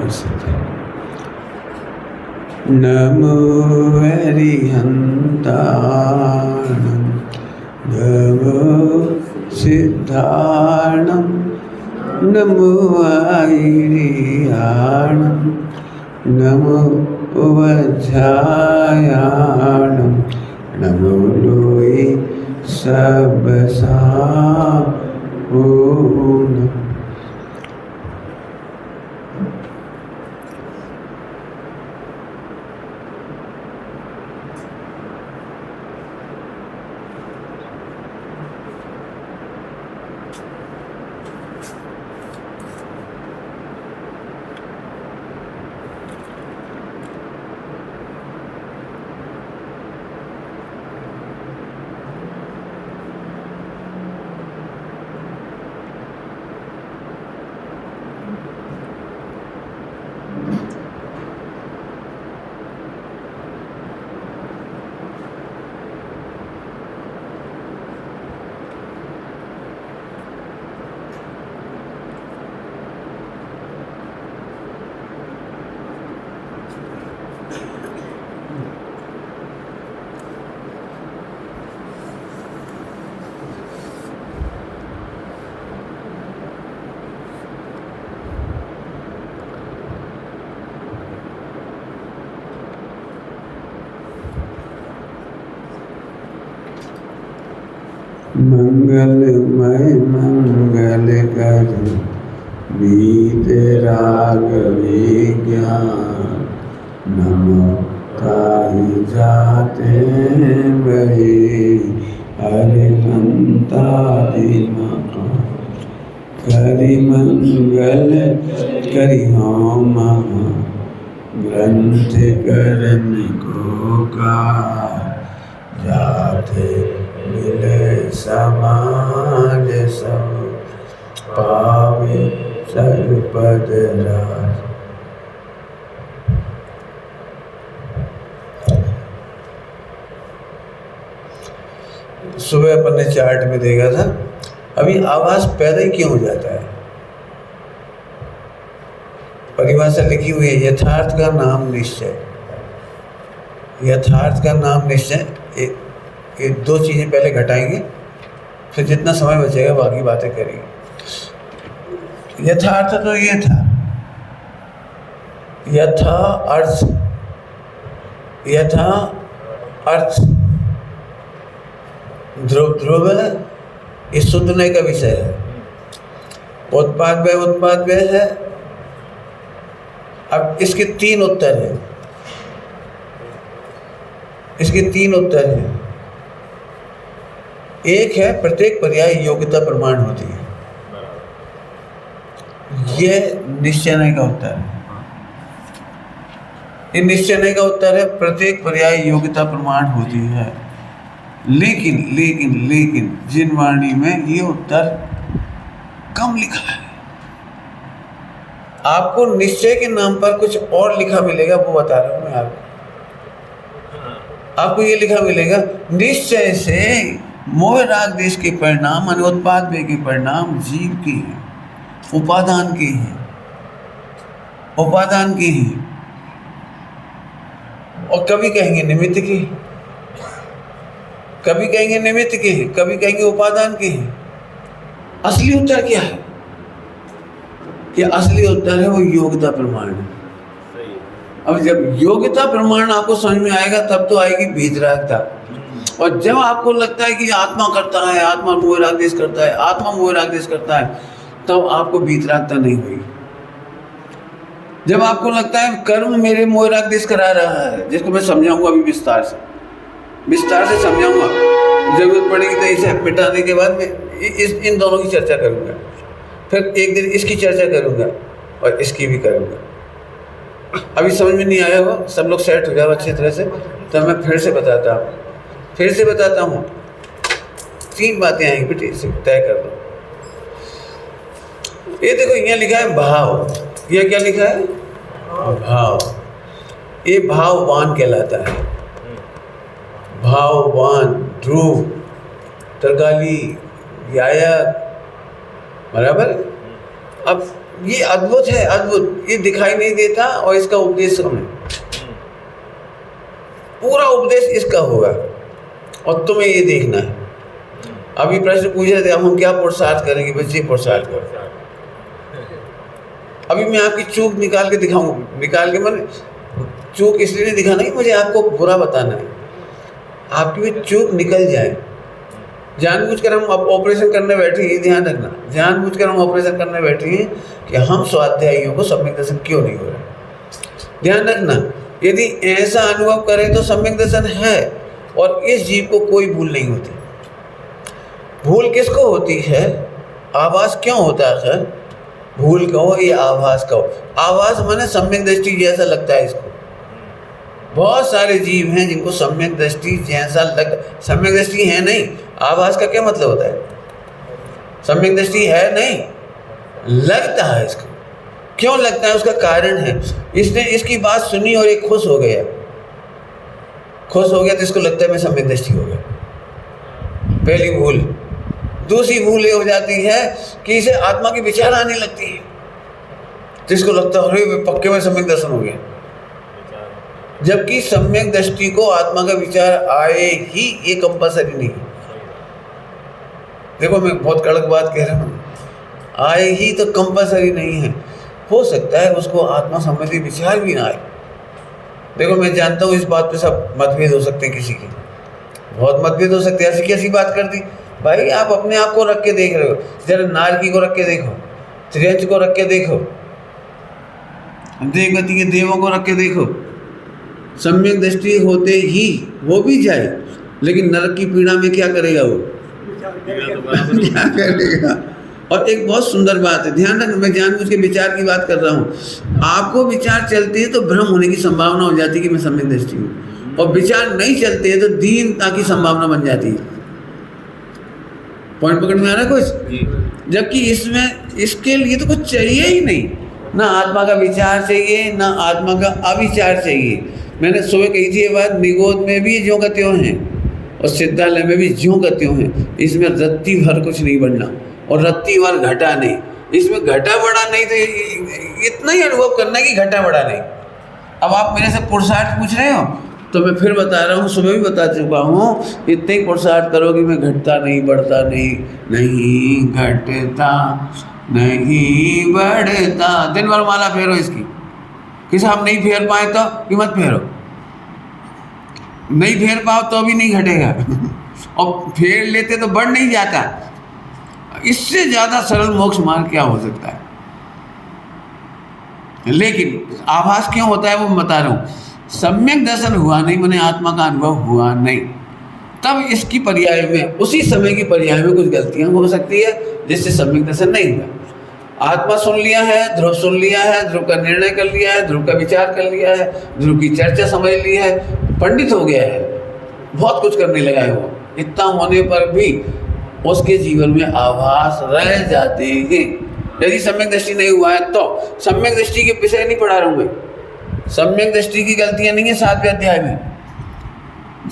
नमस्ते। नमो हरिहन्ताणं नमो सिद्धाणं नमो आयिर्याणं नमो वज्रायाणं नमो लोये सबसाहूणं। मंगलमय मंगल कर बीत राग विज्ञान नमो ताहि जाते वही हरे संतादि करि मंगल करि हम ग्रंथ करन को का जाते मिले समाज सब पावे सर्वपद राज। सुबह अपन ने चार्ट में देखा था, अभी आवाज पैदा ही क्यों हो जाता है? परिभाषा लिखी हुई है, यथार्थ का नाम निश्चय। यथार्थ का नाम निश्चय, ये दो चीजें पहले घटाएंगे, फिर जितना समय बचेगा बाकी बातें करेंगे। यथार्थ तो ये था, यथा अर्थ, यथा अर्थ ध्रुव ध्रुव ये सुनने का विषय है। उत्पाद व्यय है। अब इसके तीन उत्तर हैं, इसके तीन उत्तर हैं। एक है प्रत्येक पर्याय योग्यता प्रमाण होती है, यह निश्चय नहीं का उत्तर है। ये निश्चय नहीं का उत्तर है, प्रत्येक पर्याय योग्यता प्रमाण होती है। लेकिन लेकिन लेकिन जिन वाणी में ये उत्तर कम लिखा है, आपको निश्चय के नाम पर कुछ और लिखा मिलेगा, वो बता रहा हूं मैं आपको ये लिखा मिलेगा, निश्चय से मोह राग देश के परिणाम अनुत्पाद व्यय के परिणाम जीव के हैं, उपादान के हैं, उपादान के हैं। और कभी कहेंगे निमित्त के, कभी कहेंगे निमित्त के हैं, कभी कहेंगे उपादान के हैं। असली उत्तर क्या है? कि असली उत्तर है वो योग्यता प्रमाण है। अब जब योग्यता प्रमाण आपको समझ में आएगा तब तो आएगी वीतरागता। और जब आपको लगता है कि आत्मा करता है, आत्मा मोह राग देश करता है, आत्मा मोह राग देश करता है, तब आपको वीतरागता नहीं हुई। जब आपको लगता है कर्म मेरे मोह राग देश करा रहा है, जिसको मैं समझाऊंगा अभी विस्तार से समझाऊंगा, जरूरत पड़ेगी तो इसे मिटाने के बाद मैं इन दोनों की चर्चा करूंगा, फिर एक दिन इसकी चर्चा करूंगा और इसकी भी करूंगा। अभी समझ में नहीं आया हो, सब लोग सेट हो जाओ अच्छी तरह से, तो मैं फिर से बताता हूँ। तीन बातें आएंगी बेटे, इसे तय कर दो। ये देखो यहाँ लिखा है भाव, ये क्या लिखा है? भाव। ये भाववान कहलाता है। भाववान, ध्रुव, तरकाली, गायक, बराबर। अब ये अद्भुत है, अद्भुत। ये दिखाई नहीं देता और इसका उपदेश हम है, पूरा उपदेश इसका होगा और तुम्हें ये देखना है। अभी प्रश्न पूछ रहे थे हम क्या पुरुषार्थ करेंगे, बच्चे पुरुषार्थ करो। अभी मैं आपकी चूक निकाल के दिखाऊंगा, निकाल के मैंने चूक इसलिए नहीं दिखाना कि मुझे आपको बुरा बताना है, आपकी भी चूक निकल जाए। जानबूझकर हम ऑपरेशन करने बैठे हैं, ध्यान रखना, जानबूझकर हम ऑपरेशन करने बैठे हैं कि हम स्वाध्यायियों को सम्यक दर्शन क्यों नहीं हो रहा। ध्यान रखना, यदि ऐसा अनुभव करें तो सम्यक दर्शन है और इस जीव को कोई भूल नहीं होती। भूल किसको होती है? आभास क्यों होता है? भूल कहो या आभास कहो। आभास माने सम्यक दृष्टि जैसा लगता है इसको। बहुत सारे जीव हैं जिनको सम्यक दृष्टि जैसा सम्यक दृष्टि है नहीं। आभास का क्या मतलब होता है? सम्यक दृष्टि है नहीं, लगता है इसको। क्यों लगता है? उसका कारण है, इसने इसकी बात सुनी और एक खुश हो गया, खुश हो गया तो इसको लगता है मैं सम्यक दृष्टि हो गया। पहली भूल। दूसरी भूल ये हो जाती है कि इसे आत्मा के विचार आने लगती है तो इसको लगता है अरे पक्के में सम्यक दर्शन हो गया, जबकि सम्यक दृष्टि को आत्मा का विचार आए ही, ये कंपल्सरी नहीं। देखो मैं बहुत कड़क बात कह रहा हूँ, आए ही तो कंपल्सरी नहीं है। हो सकता है उसको आत्मा संबंधी विचार भी ना आए। देखो मैं जानता हूँ इस बात पे सब मतभेद हो सकते हैं, किसी के बहुत मतभेद हो सकते हैं। ऐसी कैसी बात कर दी भाई? आप अपने आप को रख के देख रहे हो, जरा नारकी को रख के देखो, त्रियंच को रख के देखो, देवगति के देवों को रख के देखो। सम्यक दृष्टि होते ही वो भी जाए, लेकिन नरक की पीड़ा में क्या करेगा वो? क्या करेगा? और एक बहुत सुंदर बात है, ध्यान रखना, मैं जानबूझ के विचार की बात कर रहा हूँ। आपको विचार चलते हैं तो भ्रम होने की संभावना हो जाती है कि मैं सम्यक दृष्टि हूँ, और विचार नहीं चलते हैं तो दीनता की संभावना बन जाती है। पॉइंट पकड़ में आ रहा है कुछ? जबकि इसमें इसके लिए तो कुछ चाहिए ही नहीं, ना आत्मा का विचार चाहिए, ना आत्मा का अविचार चाहिए। मैंने सुबह कही थी ये बात, निगोद में भी ज्यों का त्यों हैं और सिद्धालय में भी ज्यों का त्यों हैं। इसमें रत्ती भर कुछ नहीं बढ़ना और रत्ती भर घटा नहीं। इसमें घटा बढ़ा नहीं, तो इतना ही अनुभव करना कि घटा बढ़ा नहीं। अब आप मेरे से पुरुषार्थ पूछ रहे हो तो मैं फिर बता रहा हूँ, सुबह भी बता चुका हूँ, इतने ही पुरुषार्थ करो कि मैं घटता नहीं, बढ़ता नहीं, नहीं घटता नहीं बढ़ता। दिन भर माला फेरो इसकी, किसी हम नहीं फेर पाए तो कि मत फेरो, नहीं फेर पाओ तो भी नहीं घटेगा और फेर लेते तो बढ़ नहीं जाता। इससे ज़्यादा सरल मोक्ष मार्ग क्या हो सकता है? लेकिन आभास क्यों होता है वो मैं बता रहा हूँ। सम्यक दर्शन हुआ नहीं, मैंने आत्मा का अनुभव हुआ नहीं, तब इसकी पर्याय में, उसी समय की पर्याय में कुछ गलतियां हो सकती है जिससे सम्यक दर्शन नहीं हुआ। आत्मा सुन लिया है, ध्रुव सुन लिया है, ध्रुव का निर्णय कर लिया है, ध्रुव का विचार कर लिया है, ध्रुव की चर्चा समझ ली है, पंडित हो गया है, बहुत कुछ करने लगा है वो। इतना होने पर भी उसके जीवन में आभास रह जाते हैं। यदि सम्यक दृष्टि नहीं हुआ है तो सम्यक दृष्टि के विषय नहीं पढ़ा रहा हूँ मैं, सम्यक दृष्टि की गलतियाँ नहीं है 7वें अध्याय में।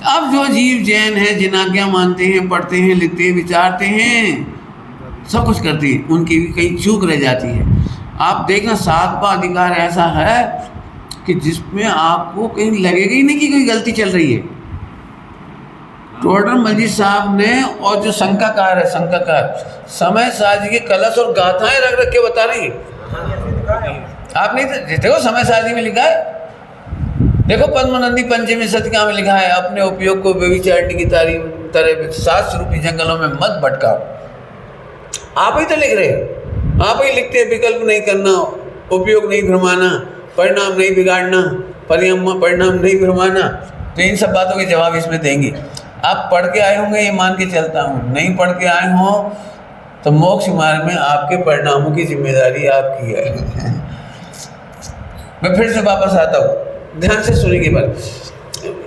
अब जो जीव जैन है, जिन आज्ञा मानते हैं, पढ़ते हैं, लिखते हैं, विचारते हैं, सब कुछ करते हैं, उनकी भी कहीं चूक रह जाती है। आप देखना 7वां अधिकार ऐसा है कि जिसमें आपको कहीं लगेगा ही नहीं कि कोई गलती चल रही है। टोडर मलजी साहब ने, और जो शंकाकार है, शंकाकार समय साजी के कलश और गाथाएं रख रख के बता रही है। आप नहीं देखो, समय साजी में लिखा है, देखो पद्मनंदी पंचमी शतका में लिखा है, अपने उपयोग को व्यभिचारिणी की तरह 7 रूपी जंगलों में मत भटकाओ। आप ही तो लिख रहे हो, आप ही लिखते हैं विकल्प नहीं करना, उपयोग नहीं भ्रमाना, परिणाम नहीं बिगाड़ना, परिणाम नहीं भ्रमाना। तो इन सब बातों के जवाब इसमें देंगे। आप पढ़ के आए होंगे, ये मान के चलता हूँ, नहीं पढ़ के आए हों तो मोक्ष मार्ग में आपके परिणामों की जिम्मेदारी आपकी है। मैं फिर से वापस आता हूँ, ध्यान से सुनेंगे। पर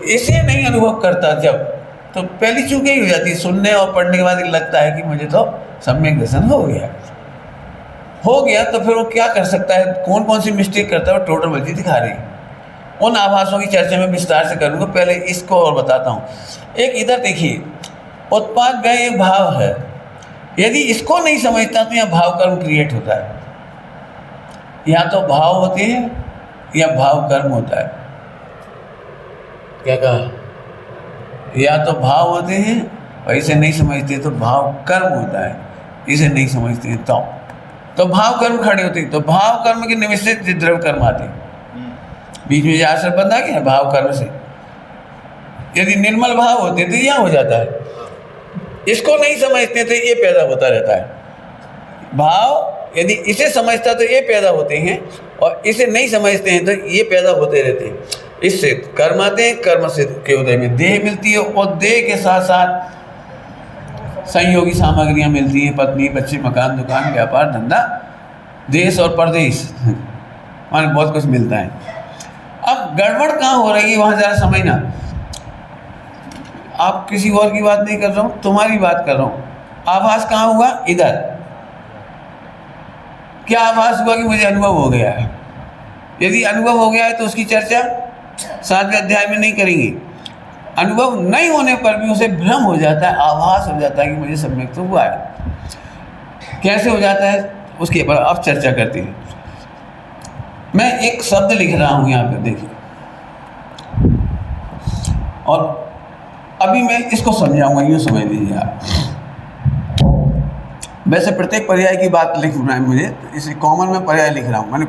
इसे नहीं अनुभव करता जब, तो पहली चूक ही हो जाती है। सुनने और पढ़ने के बाद लगता है कि मुझे तो सम्यक दर्शन हो गया, तो फिर वो क्या कर सकता है, कौन कौन सी मिस्टेक करता है, वो टोटल मर्जी दिखा रही है। उन आभासों की चर्चा में विस्तार से करूँगा, पहले इसको और बताता हूँ। एक इधर देखिए, उत्पाद व्यय एक भाव है, यदि इसको नहीं समझता तो यहाँ भाव कर्म क्रिएट होता है। या तो भाव होते हैं या भाव कर्म होता है। क्या कहा? या तो भाव होते हैं और इसे नहीं समझते तो भाव कर्म होता है, इसे नहीं समझते हैं तो भाव कर्म खड़े होते हैं। तो भाव कर्म के निमित्त से द्रव्य कर्म आते हैं। बीच में जो आश्रम बंधा गया भाव कर्म से, यदि निर्मल भाव होते तो यह हो जाता है। इसको नहीं समझते तो ये पैदा होता रहता है। भाव यदि इसे समझता तो ये पैदा होते हैं, और इसे नहीं समझते हैं तो ये पैदा होते रहते हैं। इससे कर्म आते हैं, कर्म से के उदय में देह मिलती है, और देह के साथ साथ संयोगी सामग्रियां मिलती हैं, पत्नी, बच्चे, मकान, दुकान, व्यापार, धंधा, देश और परदेश, माने बहुत कुछ मिलता है। अब गड़बड़ कहाँ हो रही है वहाँ ज़रा समझना। आप किसी और की बात नहीं कर रहा हूँ, तुम्हारी बात कर रहा हूँ। आभास कहाँ हुआ? इधर। क्या आभास हुआ कि मुझे अनुभव हो गया है? यदि अनुभव हो गया है तो उसकी चर्चा 7वें अध्याय में नहीं करेंगे। अनुभव नहीं होने पर भी उसे भ्रम हो जाता है, आभास हो जाता है कि मुझे सम्यक तो हुआ है। कैसे हो जाता है उसके ऊपर अब चर्चा करते हैं। मैं एक शब्द लिख रहा हूँ यहाँ पे, देखिए, और अभी मैं इसको समझाऊंगा, यूँ समझ लीजिए आप। वैसे प्रत्येक पर्याय की बात लिखना है मुझे, इसे कॉमन में पर्याय लिख रहा हूँ, मैंने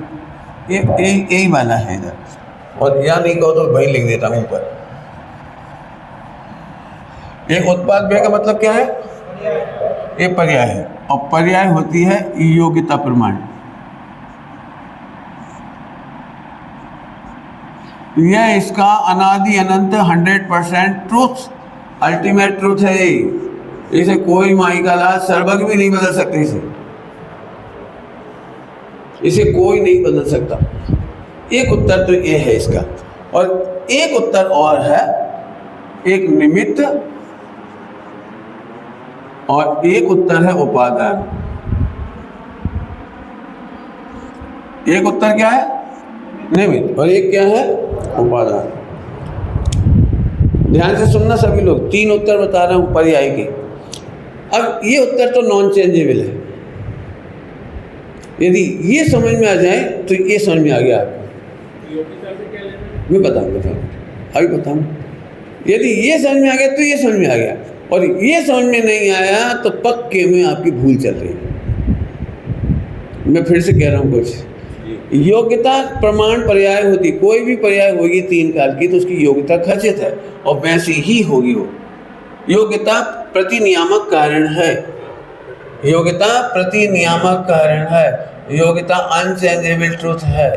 यही वाला है इधर, और यहाँ नहीं कहो तो वही लिख देता हूँ ऊपर। एक उत्पाद व्यय का मतलब क्या है? ये पर्याय है, और पर्याय होती है योग्यता प्रमाण। यह इसका अनादि अनंत 100% ट्रूथ, अल्टीमेट ट्रूथ है। इसे कोई माई का लाल सर्वज्ञ भी नहीं बदल सकते, इसे कोई नहीं बदल सकता। एक उत्तर तो ये है इसका, और एक उत्तर और है, एक निमित्त और एक उत्तर है उपादान। एक उत्तर क्या है? निमित्त, और एक क्या है? उपादान। ध्यान से सुनना सभी लोग, 3 उत्तर बता रहा हूं पर्याय के। अब ये उत्तर तो नॉन चेंजेबल है, यदि ये समझ में आ जाए तो ये समझ में आ गया आपको। मैं बताऊँ अभी बताऊँ। यदि ये समझ में आ गया तो ये समझ में आ गया, और ये समझ में नहीं आया तो पक्के में आपकी भूल चल रही है। मैं फिर से कह रहा हूँ कुछ। योग्यता प्रमाण पर्याय होती, कोई भी पर्याय होगी 3 काल की तो उसकी योग्यता खचित है, और वैसी ही होगी वो। योग्यता प्रतिनियामक कारण है, योग्यता प्रतिनियामक कारण है, योग्यता अनचेंजेबल ट्रूथ है।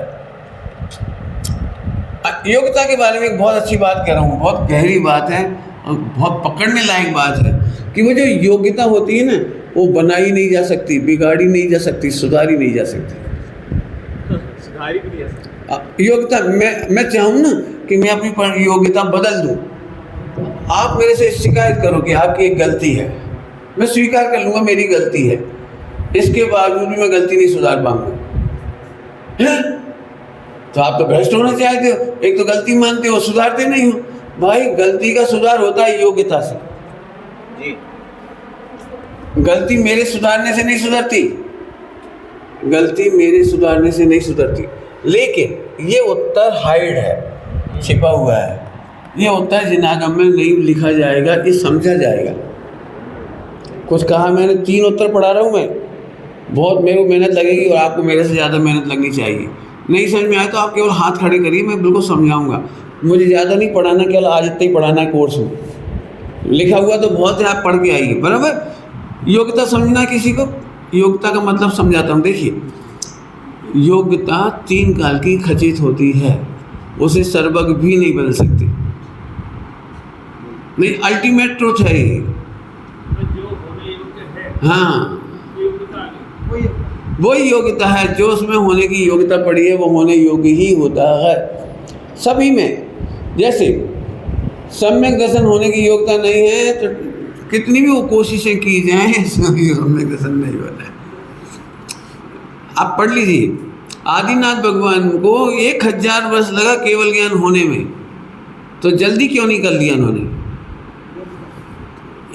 योग्यता के बारे में एक बहुत अच्छी बात कह रहा हूँ, बहुत गहरी बात है और बहुत पकड़ने लायक बात है, कि वो जो योग्यता होती है ना, वो बनाई नहीं जा सकती, बिगाड़ी नहीं जा सकती, सुधारी नहीं जा सकती। योग्यता मैं चाहूँ ना कि मैं अपनी योग्यता बदल दूँ, आप मेरे से शिकायत करो कि आपकी एक गलती है, मैं स्वीकार कर लूँगा मेरी गलती है, इसके बावजूद भी मैं गलती नहीं सुधार पाऊंगा। तो आप तो भ्रष्ट होना चाहते हो, एक तो गलती मानते हो, सुधारते नहीं हो। भाई गलती का सुधार होता है योग्यता से जी। गलती मेरे सुधारने से नहीं सुधरती, गलती मेरे सुधारने से नहीं सुधरती। लेकिन ये उत्तर हाइड है, छिपा हुआ है। ये उत्तर जिनागम में नहीं लिखा जाएगा, ये समझा जाएगा। कुछ कहा मैंने, 3 उत्तर पढ़ा रहा हूँ मैं, बहुत मेरे को मेहनत लगेगी और आपको मेरे से ज़्यादा मेहनत लगनी चाहिए। नहीं समझ में आए तो आप केवल हाथ खड़े करिए, मैं बिल्कुल समझाऊंगा। मुझे ज़्यादा नहीं पढ़ाना, केवल आज इतना ही पढ़ाना है कोर्स में। लिखा हुआ तो बहुत है, आप पढ़ के आइए, बराबर। योग्यता समझना किसी को, योग्यता का मतलब समझाता हूँ। देखिए, योग्यता 3 काल की खचित होती है, उसे सर्वज्ञ भी नहीं बदल सकते। नहीं, अल्टीमेट ट्रूथ है ये। हाँ, वही योग्यता है जो उसमें होने की योग्यता पड़ी है, वो होने योग्य ही होता है सभी में। जैसे सम्यक दर्शन होने की योग्यता नहीं है तो कितनी भी वो कोशिशें की जाएं, सम्यक दर्शन नहीं होता है। आप पढ़ लीजिए, आदिनाथ भगवान को 1000 वर्ष लगा केवल ज्ञान होने में, तो जल्दी क्यों नहीं कर लिया उन्होंने?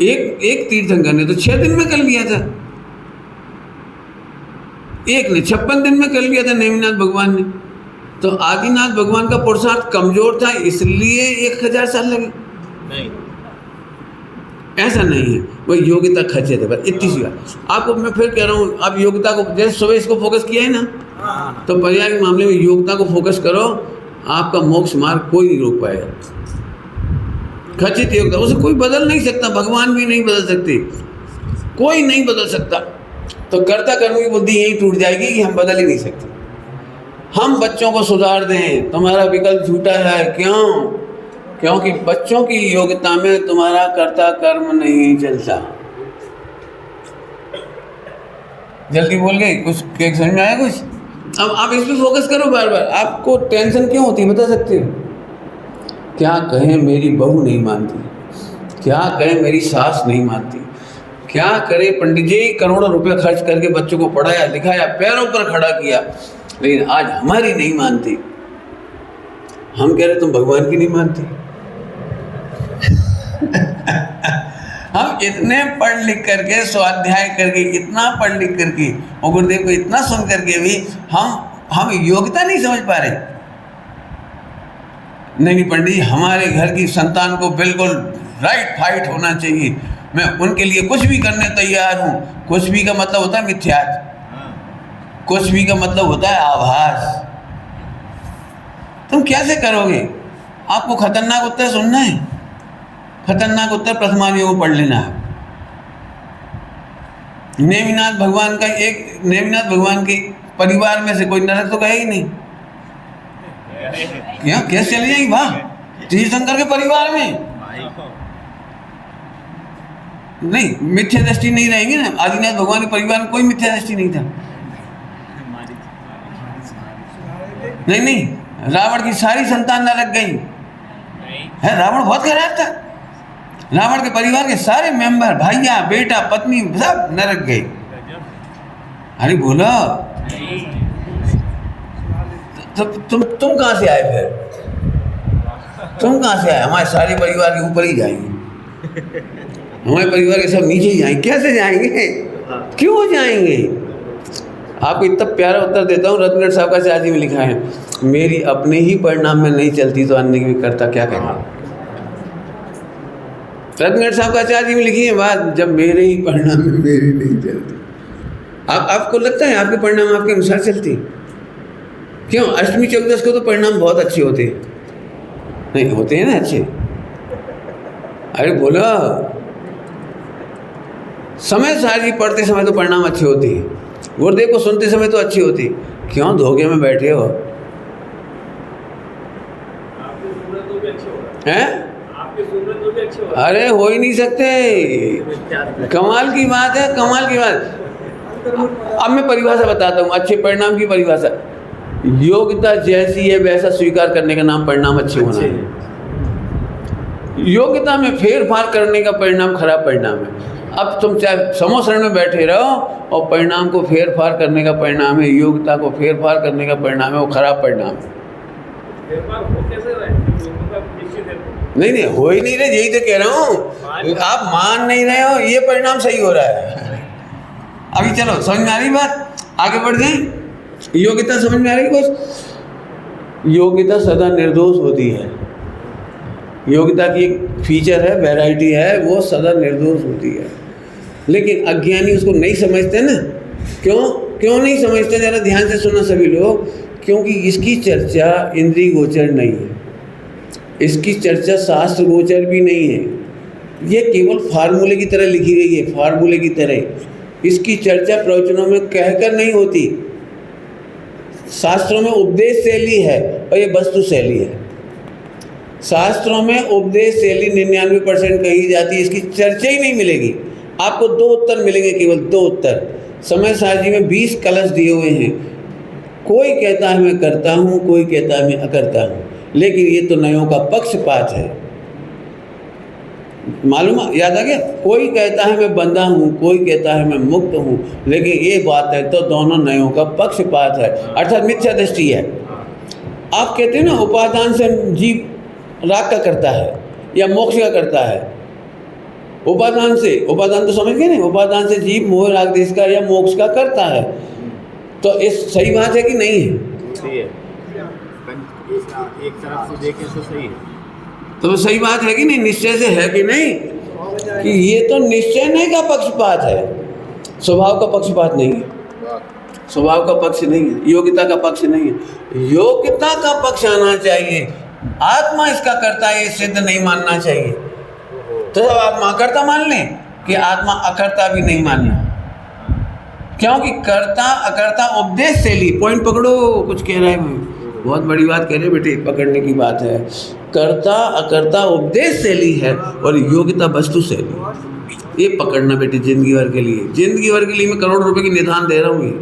एक तीर्थंकर ने तो 6 दिन में कर लिया था। एक ने 56 दिन में कर लिया था नेमिनाथ भगवान ने। तो आदिनाथ भगवान का पुरुषार्थ कमजोर था इसलिए 1000 साल लगे? नहीं, ऐसा नहीं है, वो योग्यता खर्चे थे। बस इतनी सी बात। आपको मैं फिर कह रहा हूँ, आप योग्यता को जैसे सुबह इसको फोकस किया है ना, तो पर्याय के मामले में योग्यता को फोकस करो, आपका मोक्ष मार्ग कोई नहीं रोक पाएगा। खचित योग्यता उसे कोई बदल नहीं सकता, भगवान भी नहीं बदल सकते, कोई नहीं बदल सकता। तो कर्ता कर्म की बुद्धि यही टूट जाएगी कि हम बदल ही नहीं सकते। हम बच्चों को सुधार दें, तुम्हारा विकल्प झूठा है। क्यों? क्योंकि बच्चों की योग्यता में तुम्हारा कर्ता कर्म नहीं चलता। जल्दी बोल गए, कुछ समझ में आया कुछ? अब आप इस पे फोकस करो बार बार। आपको टेंशन क्यों होती है बता सकते हो? क्या कहें मेरी बहू नहीं मानती, क्या कहें मेरी सास नहीं मानती, क्या करे पंडित जी करोड़ों रुपए खर्च करके बच्चों को पढ़ाया लिखाया पैरों पर खड़ा किया, लेकिन आज हमारी नहीं मानती। हम कह रहे तुम भगवान की नहीं मानती। हम इतने पढ़ लिख करके, स्वाध्याय करके, इतना पढ़ लिख करके और गुरुदेव को इतना सुन करके भी हम योग्यता नहीं समझ पा रहे। नहीं पंडित जी, हमारे घर की संतान को बिल्कुल राइट फाइट होना चाहिए, मैं उनके लिए कुछ भी करने तैयार हूँ। कुछ भी का मतलब होता है मिथ्यात्व, कुछ भी का मतलब होता है आभास। तुम कैसे करोगे? आपको खतरनाक उत्तर सुनना है, खतरनाक उत्तर प्रथमानियों को पढ़ लेना है। नेमिनाथ भगवान का नेमिनाथ भगवान के परिवार में से कोई नरक तो गया ही नहीं। क्या कैसे चली जाएगी वाह तीर्थंकर के परिवार में? नहीं, मिथ्या दृष्टि नहीं रहेगी ना। आदिनाथ भगवान के परिवार में कोई मिथ्या दृष्टि नहीं था। नहीं, रावण की सारी संतान नरक गई है। रावण बहुत खराब था। रावण के परिवार के सारे मेंबर, भाइया, बेटा, पत्नी सब नरक गए। अरे बोलो, तुम कहाँ से आए फिर? तुम कहाँ से आए? हमारे सारे परिवार के ऊपर ही जाएंगे, हमारे परिवार के सब नीचे ही जाएंगे। कैसे जाएंगे? क्यों जाएंगे? आपको इतना प्यारा उत्तर देता हूँ। रत्नगढ़ साहब का चार्जी में लिखा है, मेरी अपने ही परिणाम में नहीं चलती तो अन्य की भी करता क्या कहेगा। रत्नगढ़ साहब का चार्जी में लिखी है बात, जब मेरे ही परिणाम में मेरी नहीं चलती। आपको लगता है आपके परिणाम आपके अनुसार चलती? क्यों? अष्टमी चौदस को तो परिणाम बहुत अच्छे होते हैं, नहीं होते हैं ना अच्छे? अरे बोलो, समय सारी पढ़ते समय तो परिणाम अच्छे होते हैं, गुरुदेव को सुनते समय तो अच्छी होती। क्यों धोखे में बैठे हो? हैं? अरे हो ही नहीं सकते। कमाल की बात है, कमाल की बात। अब मैं परिभाषा बताता हूँ, अच्छे परिणाम की परिभाषा। योग्यता जैसी है वैसा स्वीकार करने का नाम परिणाम अच्छे होना है। योग्यता में फेर फार करने का परिणाम खराब परिणाम है। अब तुम चाहे समोसरण में बैठे रहो और परिणाम को फेर फार करने का परिणाम है, योग्यता को फेर फार करने का परिणाम है, वो खराब परिणाम है। नहीं, हो ही नहीं रहे, यही तो कह रहा हूँ। आप मान नहीं रहे हो, ये परिणाम सही हो रहा है। अभी चलो समझ में आ रही बात, आगे बढ़ जाए। योग्यता समझ में आ रही कुछ? योग्यता सदा निर्दोष होती है। योग्यता की एक फीचर है, वैरायटी है, वो सदा निर्दोष होती है। लेकिन अज्ञानी उसको नहीं समझते ना। क्यों नहीं समझते? ज़रा ध्यान से सुनना सभी लोग। क्योंकि इसकी चर्चा इंद्रिय गोचर नहीं है, इसकी चर्चा शास्त्र गोचर भी नहीं है। ये केवल फार्मूले की तरह लिखी गई है, फार्मूले की तरह। इसकी चर्चा प्रवचनों में कहकर नहीं होती। शास्त्रों में उपदेश शैली है और ये वस्तु शैली है। शास्त्रों में उपदेश शैली 99% कही जाती है, इसकी चर्चा ही नहीं मिलेगी। आपको 2 उत्तर मिलेंगे, केवल 2 उत्तर। समय सारणी में 20 कलश दिए हुए हैं। कोई कहता है मैं करता हूँ, कोई कहता है मैं अकरता हूँ, लेकिन ये तो नयों का पक्षपात है। मालूम, याद आ गया? कोई कहता है मैं बंधा हूँ, कोई कहता है मैं मुक्त हूँ, लेकिन ये बात है तो दोनों नयों का पक्षपात है, अर्थात मिथ्या दृष्टि है। आप कहते हैं ना उपादान से जीव राग का करता है या मोक्ष का करता है। उपादान से, उपादान तो समझ गए ना, उपादान से जीव मोह राग देश का या मोक्ष का करता है। तो इस सही बात है कि नहीं है? सही है, एक तरफ से देखें तो सही है। तो सही बात है कि नहीं? निश्चय से है कि नहीं? कि ये तो निश्चय नहीं का पक्षपात है, स्वभाव का पक्षपात नहीं है, स्वभाव का पक्ष नहीं है, योग्यता का पक्ष नहीं है। योग्यता का पक्ष आना चाहिए। आत्मा इसका करता है ये सिद्ध नहीं मानना चाहिए। तो जब आत्मा अकर्ता मान लें कि आत्मा अकर्ता भी नहीं मानना, क्योंकि कर्ता अकर्ता उपदेश से ली। पॉइंट पकड़ो, कुछ कह रहे हैं, बहुत बड़ी बात कह रहे बेटे, पकड़ने की बात है। कर्ता अकर्ता उपदेश से ली है और योग्यता वस्तु से ली। ये पकड़ना बेटे जिंदगी भर के लिए, जिंदगी भर के लिए मैं करोड़ रुपए की निदान दे रहा हूँ। ये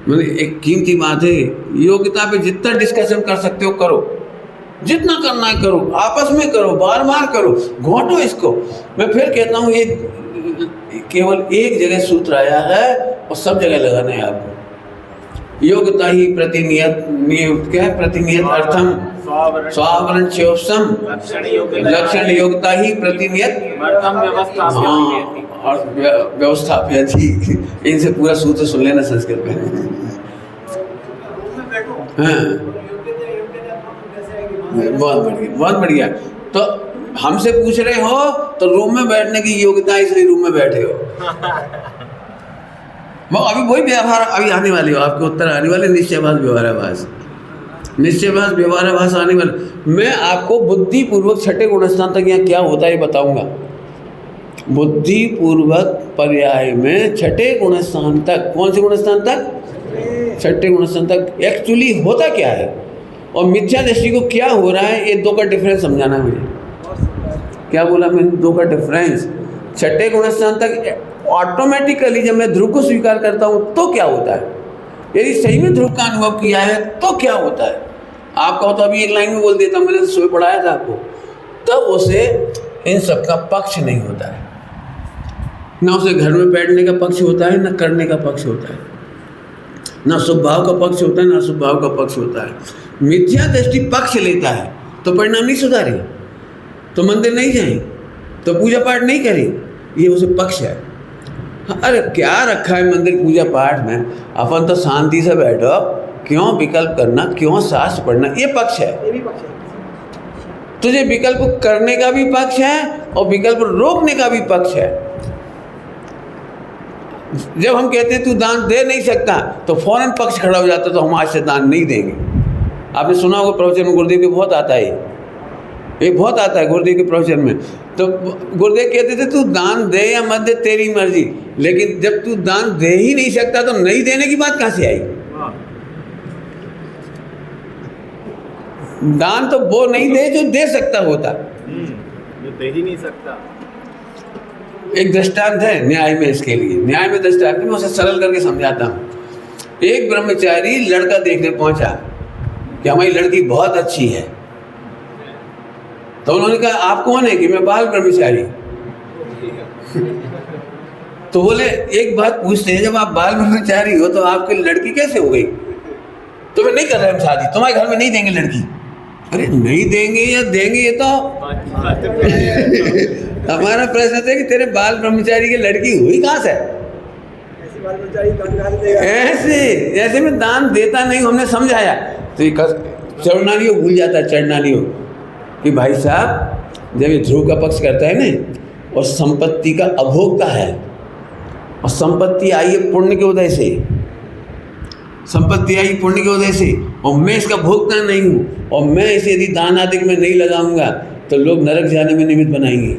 मैंने एक कीमती बात है। योग्यता पे जितना डिस्कशन कर सकते हो करो, जितना करना है करो, आपस में करो, बार बार करो, घोटो इसको। मैं फिर कहता हूँ ये केवल एक जगह सूत्र आया है और सब जगह लगाना है आपको। योग्यता ही प्रतिनियत क्या है? प्रतिनियत अर्थम स्वावरण चोपसम लक्षण योग्यता ही प्रतिनियत और व्यवस्थाप्यति। इनसे पूरा सूत्र सुन लेना संस्कृत में। हाँ, बहुत बढ़िया, बहुत बढ़िया। तो हमसे पूछ रहे हो तो रूम में बैठने की योग्यता, इसलिए रूम में बैठे हो। वो अभी वही व्यवहार अभी आने वाले हो, आपके उत्तर आने वाले, निश्चयभास व्यवहाराभास, निश्चयभास व्यवहाराभास आने वाले। मैं आपको बुद्धिपूर्वक छठे गुणस्थान तक यहाँ क्या होता है बताऊंगा। बुद्धिपूर्वक पर्याय में छठे गुणस्थान तक, कौन से गुणस्थान तक? छठे गुणस्थान तक एक्चुअली होता क्या है और मिथ्या दृष्टि को क्या हो रहा है, ये दो का डिफरेंस समझाना है मुझे। क्या बोला मैंने? दो का डिफरेंस। छठे गुणस्थान तक ऑटोमेटिकली जब मैं ध्रुव को स्वीकार करता हूँ तो क्या होता है, यदि सही में ध्रुव का अनुभव किया है तो क्या होता है। आप कहो तो अभी एक लाइन में बोल देता हूँ, मैंने तो सुबह पढ़ाया था आपको, तब उसे इन सब का पक्ष नहीं होता है। ना उसे घर में बैठने का पक्ष होता है, ना करने का पक्ष होता है, ना स्वभाव का पक्ष होता है, ना स्वभाव का पक्ष होता है। मिथ्या दृष्टि पक्ष लेता है तो परिणाम नहीं सुधारे, तो मंदिर नहीं जाए, तो पूजा पाठ नहीं करें, ये उसे पक्ष है। अरे क्या रखा है मंदिर पूजा पाठ में, अपन तो शांति से बैठो, क्यों विकल्प करना, क्यों शास्त्र पढ़ना, ये पक्ष है। तुझे विकल्प करने का भी पक्ष है और विकल्प रोकने का भी पक्ष है। जब हम कहते हैं तू दान दे नहीं सकता तो फौरन पक्ष खड़ा हो जाता, तो हम आज से दान नहीं देंगे। आपने सुना होगा प्रवचन में गुरुदेव के बहुत आता है, ये बहुत आता है गुरुदेव के प्रवचन में। तो गुरुदेव कहते थे तू दान दे या मत दे तेरी मर्जी, लेकिन जब तू दान दे ही नहीं सकता तो नहीं देने की बात कहाँ से आई? दान तो वो नहीं दे जो दे सकता होता, जो दे ही नहीं सकता। एक दृष्टांत है न्याय में, इसके लिए न्याय में दृष्टांत मैं उसे सरल करके समझाता हूँ। एक ब्रह्मचारी लड़का देखने पहुंचा कि हमारी लड़की बहुत अच्छी है, तो उन्होंने कहा आप कौन है? कि मैं बाल ब्रह्मचारी। तो बोले एक बात पूछते हैं, जब आप बाल ब्रह्मचारी हो तो आपकी लड़की कैसे हो गई? तो मैं नहीं कर रहे हम शादी, तुम्हारे घर में नहीं देंगे लड़की। अरे नहीं देंगे या देंगे ये तो हमारा प्रश्न है कि तेरे बाल ब्रह्मचारी की लड़की हुई कहाँ से? ऐसे जैसे मैं दान देता नहीं, हमने समझाया तो ये चढ़ना नहीं हो, भूल जाता है चढ़ना नहीं हो कि भाई साहब जब ये ध्रुव का पक्ष करता है ना और संपत्ति का अभोक्ता है, और संपत्ति आई है पुण्य के उदय से, संपत्ति आई पुण्य के उदय से, और मैं इसका भोक्ता नहीं हूँ, और मैं इसे यदि दान आदि में नहीं लगाऊंगा तो लोग नरक जाने में निमित्त बनाएंगे,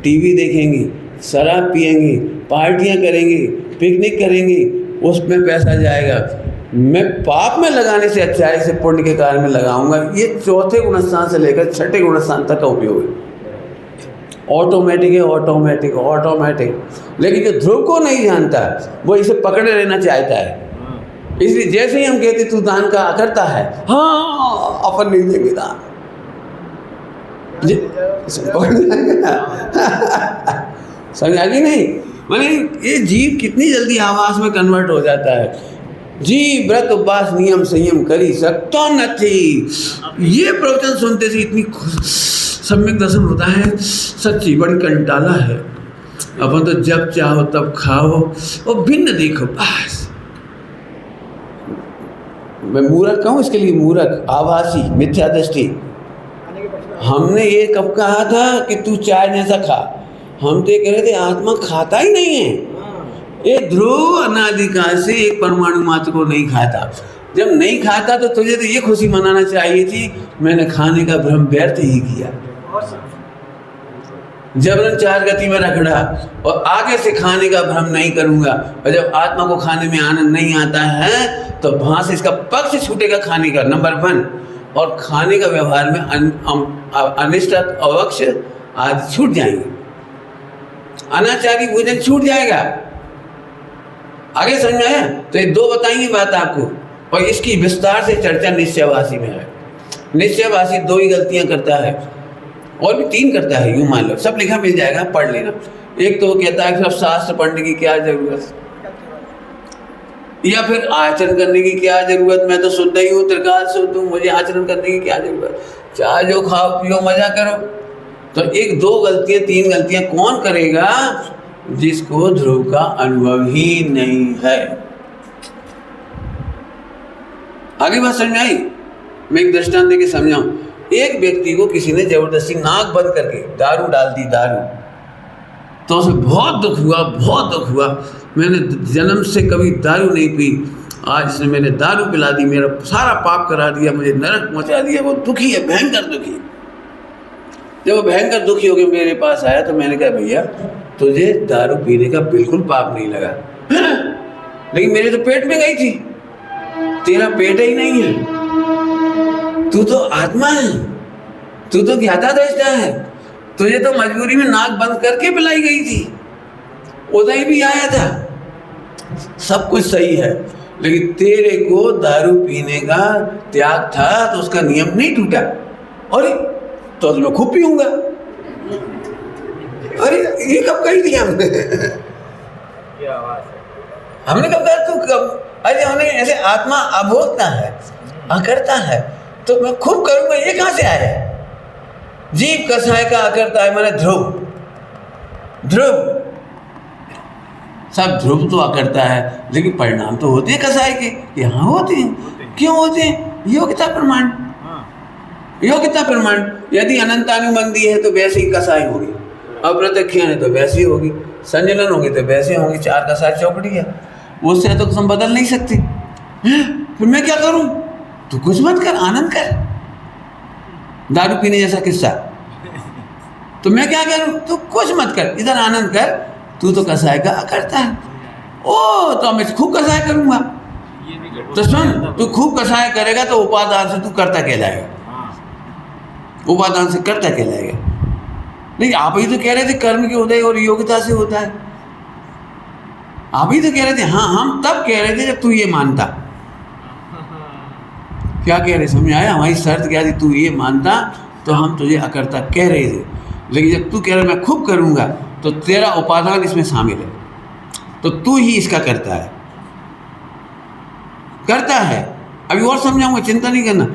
टीवी देखेंगे, शराब पिएंगे, पार्टियां करेंगे, पिकनिक करेंगे, उसमें पैसा जाएगा। मैं पाप में लगाने से अच्छा है इसे पुण्य के कार्य में लगाऊंगा। ये चौथे गुणस्थान से लेकर छठे गुणस्थान तक का उपयोग है। ऑटोमेटिक है, ऑटोमेटिक ऑटोमेटिक। लेकिन जो ध्रुव को नहीं जानता वो इसे पकड़े रहना चाहता है। इसलिए जैसे ही हम कहते तू दान का करता है, हाँ अपन नहीं देंगे दान, समझ आ गई नहीं? बोले ये जीव कितनी जल्दी आवास में कन्वर्ट हो जाता है। जी व्रत उपवास नियम संयम करी सकता नहीं। ये प्रवचन सुनते से इतनी सम्यक दर्शन होता है, सच्ची बड़ी कंटाला है। अपन तो जब चाहो तब खाओ और भिन्न देखो बस। मैं मूर्ख कहूँ इसके लिए? मूर्ख, आभासी, मिथ्या दृष्टि। हमने ये कब कहा था कि तू चाय जैसा खा? हम तो ये कह रहे थे आत्मा खाता ही नहीं है। ये ध्रुव अनादिकाल से एक परमाणु मात्र को नहीं खाता। जब नहीं खाता तो तुझे तो ये खुशी मनाना चाहिए थी, मैंने खाने का भ्रम व्यर्थ ही किया। जबरन चार गति में रखड़ा और आगे से खाने का भ्रम नहीं करूंगा। और जब आत्मा को खाने में आनंद नहीं आता है तो वहां से इसका पक्ष छूटेगा खाने का, नंबर 1। और खाने का व्यवहार में अनिष्ट, अवक्ष आदि छूट जाएंगे, अनाचारी भोजन छूट जाएगा। आगे समझ में आया? तो ये 2 बताएंगे बात आपको, और इसकी विस्तार से चर्चा निश्चयवासी में है। निश्चयवासी 2 ही गलतियां करता है, और भी 3 करता है, यूं मान लो। सब लिखा मिल जाएगा, पढ़ लेना। एक तो वो कहता है कि सब शास्त्र पढ़ने की क्या जरूरत, या फिर आचरण करने की क्या जरूरत, मैं तो शुद्ध ही हूँ, त्रिकाल शुद्ध हूँ, मुझे आचरण करने की क्या जरूरत, चाहे जो खाओ पियो मजा करो। तो 1, 2 गलतियां, 3 गलतियां कौन करेगा? जिसको ध्रुव का अनुभव ही नहीं है। आगे बात समझ आई? मैं एक दृष्टांत देके समझाऊं। एक व्यक्ति को किसी ने जबरदस्ती नाक बंद करके दारू डाल दी, दारू, तो उसे बहुत दुख हुआ, बहुत दुख हुआ। मैंने जन्म से कभी दारू नहीं पी, आज इसने मैंने दारू पिला दी, मेरा सारा पाप करा दिया, मुझे नरक मचा दिया। वो दुखी है, भयंकर दुखी। जब वो भयंकर दुखी होकर मेरे पास आया तो मैंने कहा भैया तुझे दारू पीने का बिल्कुल पाप नहीं लगा, लेकिन मेरे तो पेट में गई थी, तेरा पेट ही नहीं है, तू तो आत्मा है, तू तो ज्ञाता दृष्टा है, तुझे तो मजबूरी में नाक बंद करके पिलाई गई थी, उदय भी आया था, सब कुछ सही है, लेकिन तेरे को दारू पीने का त्याग था तो उसका नियम नहीं टूटा। अरे तो मैं खूब पीऊंगा। अरे ये कब कही थी हमने? हमने कब कहा? तू कब? अरे हमने ऐसे आत्मा अभोक्ता है, अकर्ता है, तो मैं खूब करूंगा, ये कहां से आया? जीव कसाय का अकर्ता है, मैंने ध्रुव, ध्रुव सब ध्रुव तो अकर्ता है, लेकिन परिणाम तो होते हैं कसाय के। यहाँ होते हैं। क्यों होते हैं? योग्यता प्रमाण, योग्यता प्रमाण। यदि अनंतानुबंधी है तो वैसे ही कसाय होगी, अप्रत्यक्ष है तो वैसे ही होगी, संजलन होगी तो वैसे होगी। 4 कसाय चौकड़ी है, उससे तो हम बदल नहीं सकते। फिर मैं क्या करूं? तू कुछ मत कर, आनंद कर। दारू पीने जैसा किस्सा, तो मैं क्या करूं? तू कुछ मत कर, इधर आनंद कर, तू तो कसाय का करता है। ओ तो मैं खूब कसाय करूंगा। तो सुन, तू खूब कसाय करेगा तो उपादान से तू करता कहलाएगा, उपादान से करता कहलाएगा। नहीं, आप ही तो कह रहे थे कर्म के उदय और योग्यता से होता है। आप ही तो कह रहे थे। हाँ, हम तब कह रहे थे जब तू ये मानता। क्या कह रहे, समझ आया? हमारी शर्त क्या थी? तू ये मानता तो हम तुझे अकर्ता कह रहे थे, लेकिन जब तू कह रहा मैं खूब करूंगा तो तेरा उपादान इसमें शामिल है, तो तू ही इसका करता है, करता है। अभी और समझाऊंगा, चिंता नहीं करना।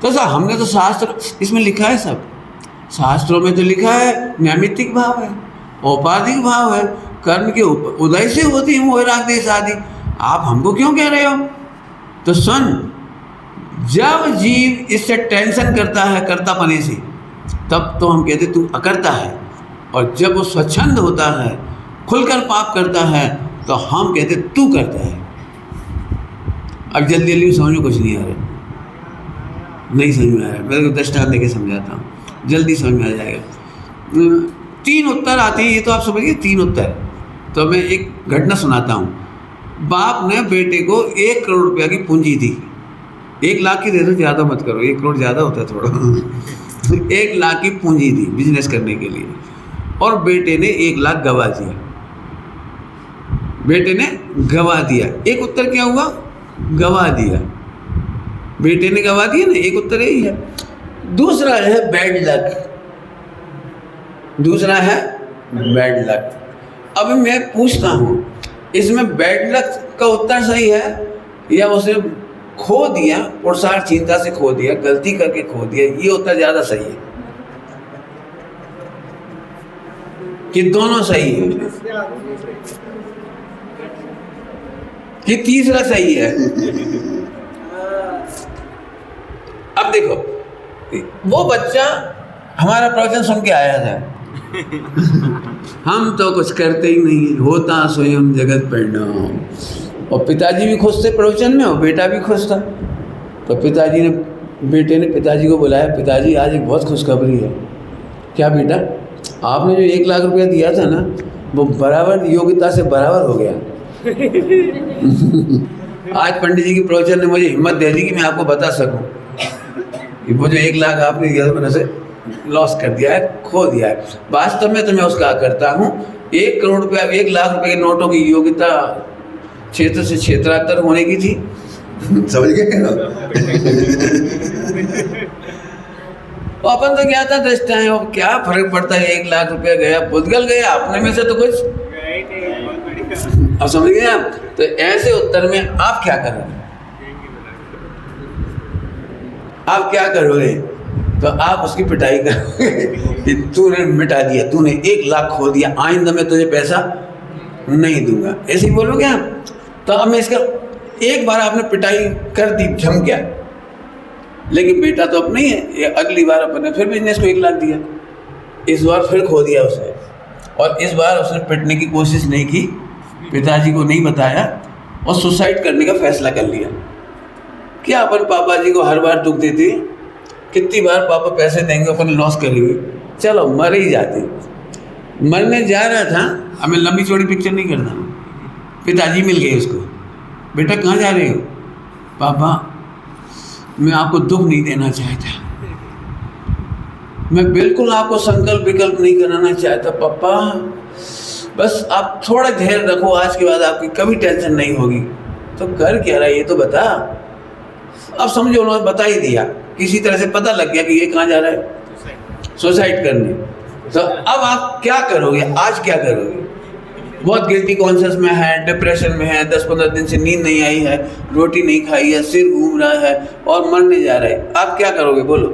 तो सर हमने तो शास्त्र इसमें लिखा है, सब शास्त्रों में तो लिखा है नैमित्तिक भाव है, औपाधिक भाव है, कर्म के उदय से होती है मोह राग देश आदि। आप हमको क्यों कह रहे हो? तो सुन, जब जीव इससे टेंशन करता है कर्तापने से, तब तो हम कहते तू अकर्ता है, और जब वो स्वच्छंद होता है, खुलकर पाप करता है, तो हम कहते तू करता है। अब जल्दी जल्दी समझ में कुछ नहीं आ रहा, नहीं समझ में आ रहा, मैं दृष्टांत देके समझाता हूँ, जल्दी समझ में आ जाएगा। 3 उत्तर आते हैं, ये तो आप समझिए 3 उत्तर। तो मैं एक घटना सुनाता हूँ। बाप ने बेटे को 1 करोड़ रुपया की पूंजी दी। 1 लाख की दे दो, ज़्यादा मत करो, 1 करोड़ ज़्यादा होता है थोड़ा। 1 लाख की पूंजी दी बिजनेस करने के लिए, और बेटे ने 1 लाख गवा दिया। बेटे ने गवा दिया। एक उत्तर क्या हुआ? गवा दिया। बेटे ने गवा दिया ना, एक उत्तर यही है। दूसरा है बैड लक, दूसरा है बैड लक। अब मैं पूछता हूँ, इसमें बैड लक का उत्तर सही है या उसे खो दिया, पुरुषार्थ चिंता से खो दिया, गलती करके खो दिया, ये उत्तर ज़्यादा सही है कि दोनों सही है कि तीसरा सही है? देखो, वो बच्चा हमारा प्रवचन सुन के आया था, हम तो कुछ करते ही नहीं, होता स्वयं जगत परिणाम। और पिताजी भी खुश थे प्रवचन में और बेटा भी खुश था। तो बेटे ने पिताजी को बुलाया, पिताजी आज एक बहुत खुशखबरी है। क्या बेटा? आपने जो 1 लाख रुपया दिया था ना, वो बराबर योग्यता से बराबर हो गया। आज पंडित जी की प्रवचन ने मुझे हिम्मत दे दी कि मैं आपको बता सकूं कि वो जो 1 लाख आपने दिया था, मैंने से लॉस कर दिया है, खो दिया है। वास्तव में तो मैं उसका करता हूँ 1 करोड़ रुपया, 1 लाख रुपए के नोटों की योग्यता क्षेत्र से क्षेत्रांतर होने की थी। समझ गए ना? तो अपन तो क्या था दृष्टा है, और क्या फर्क पड़ता है, 1 लाख रुपया गया, बुदगल गया, अपने में से तो कुछ। अब समझ गए आप? तो ऐसे उत्तर में आप क्या करोगे? आप क्या करोगे? तो आप उसकी पिटाई करोगे कि तूने मिटा दिया, तूने 1 लाख खो दिया, आइंदा मैं तुझे पैसा नहीं दूंगा, ऐसे ही बोलोगे आप? तो अब मैं इसका एक बार आपने पिटाई कर दी, जम गया, लेकिन बेटा तो अब नहीं है। अगली बार अपने फिर बिजनेस को 1 लाख दिया, इस बार फिर खो दिया उसने, और इस बार उसने पिटने की कोशिश नहीं की, पिताजी को नहीं बताया और सुसाइड करने का फैसला कर लिया। क्या अपन पापा जी को हर बार दुख देते? कितनी बार पापा पैसे देंगे, अपन लॉस करेंगे, चलो मर ही जाते। मरने जा रहा था, हमें लंबी चौड़ी पिक्चर नहीं करना, पिताजी मिल गए उसको, बेटा कहाँ जा रहे हो? पापा मैं आपको दुख नहीं देना चाहता, मैं बिल्कुल आपको संकल्प विकल्प नहीं कराना चाहता पापा, बस आप थोड़ा धैर्य रखो, आज के बाद आपकी कभी टेंशन नहीं होगी। तो कर क्या रहा है ये तो बता। अब समझो उन्होंने बता ही दिया, किसी तरह से पता लग गया कि ये कहाँ जा रहा है, सुसाइड करने। तो अब आप क्या करोगे? आज क्या करोगे? बहुत गिल्टी कॉन्शियस में है, डिप्रेशन में है, 10-15 दिन से नींद नहीं आई है, रोटी नहीं खाई है, सिर घूम रहा है और मरने जा रहा है। आप क्या करोगे? बोलो।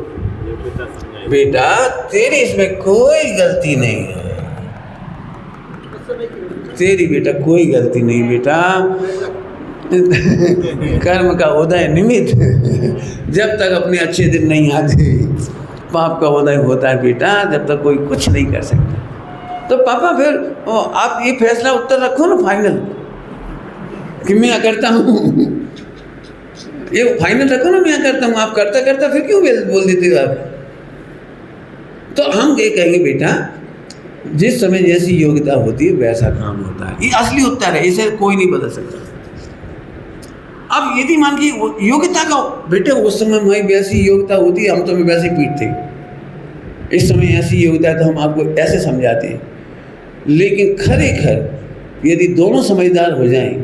बेटा तेरी इसमें कोई गलती नहीं है, तेरी बेटा कोई गलती नहीं बेटा, कर्म का उदय निमित्त, जब तक अपने अच्छे दिन नहीं आते पाप का उदय होता है बेटा, जब तक कोई कुछ नहीं कर सकता। तो पापा फिर आप ये फैसला उत्तर रखो ना फाइनल, कि मैं करता हूँ, ये फाइनल रखो ना, मैं करता हूँ। आप करता करता फिर क्यों बोल देते हो आप? तो हम ये कहेंगे बेटा, जिस समय जैसी योग्यता होती है वैसा काम होता है, ये असली उत्तर है, इसे कोई नहीं बदल सकता। अब यदि मान की योग्यता का बेटे उस समय हमारी वैसी योग्यता होती, हम तो वैसे पीटते, इस समय ऐसी योग्यता है तो हम आपको ऐसे समझाते हैं। लेकिन खरेखर यदि दोनों समझदार हो जाएं,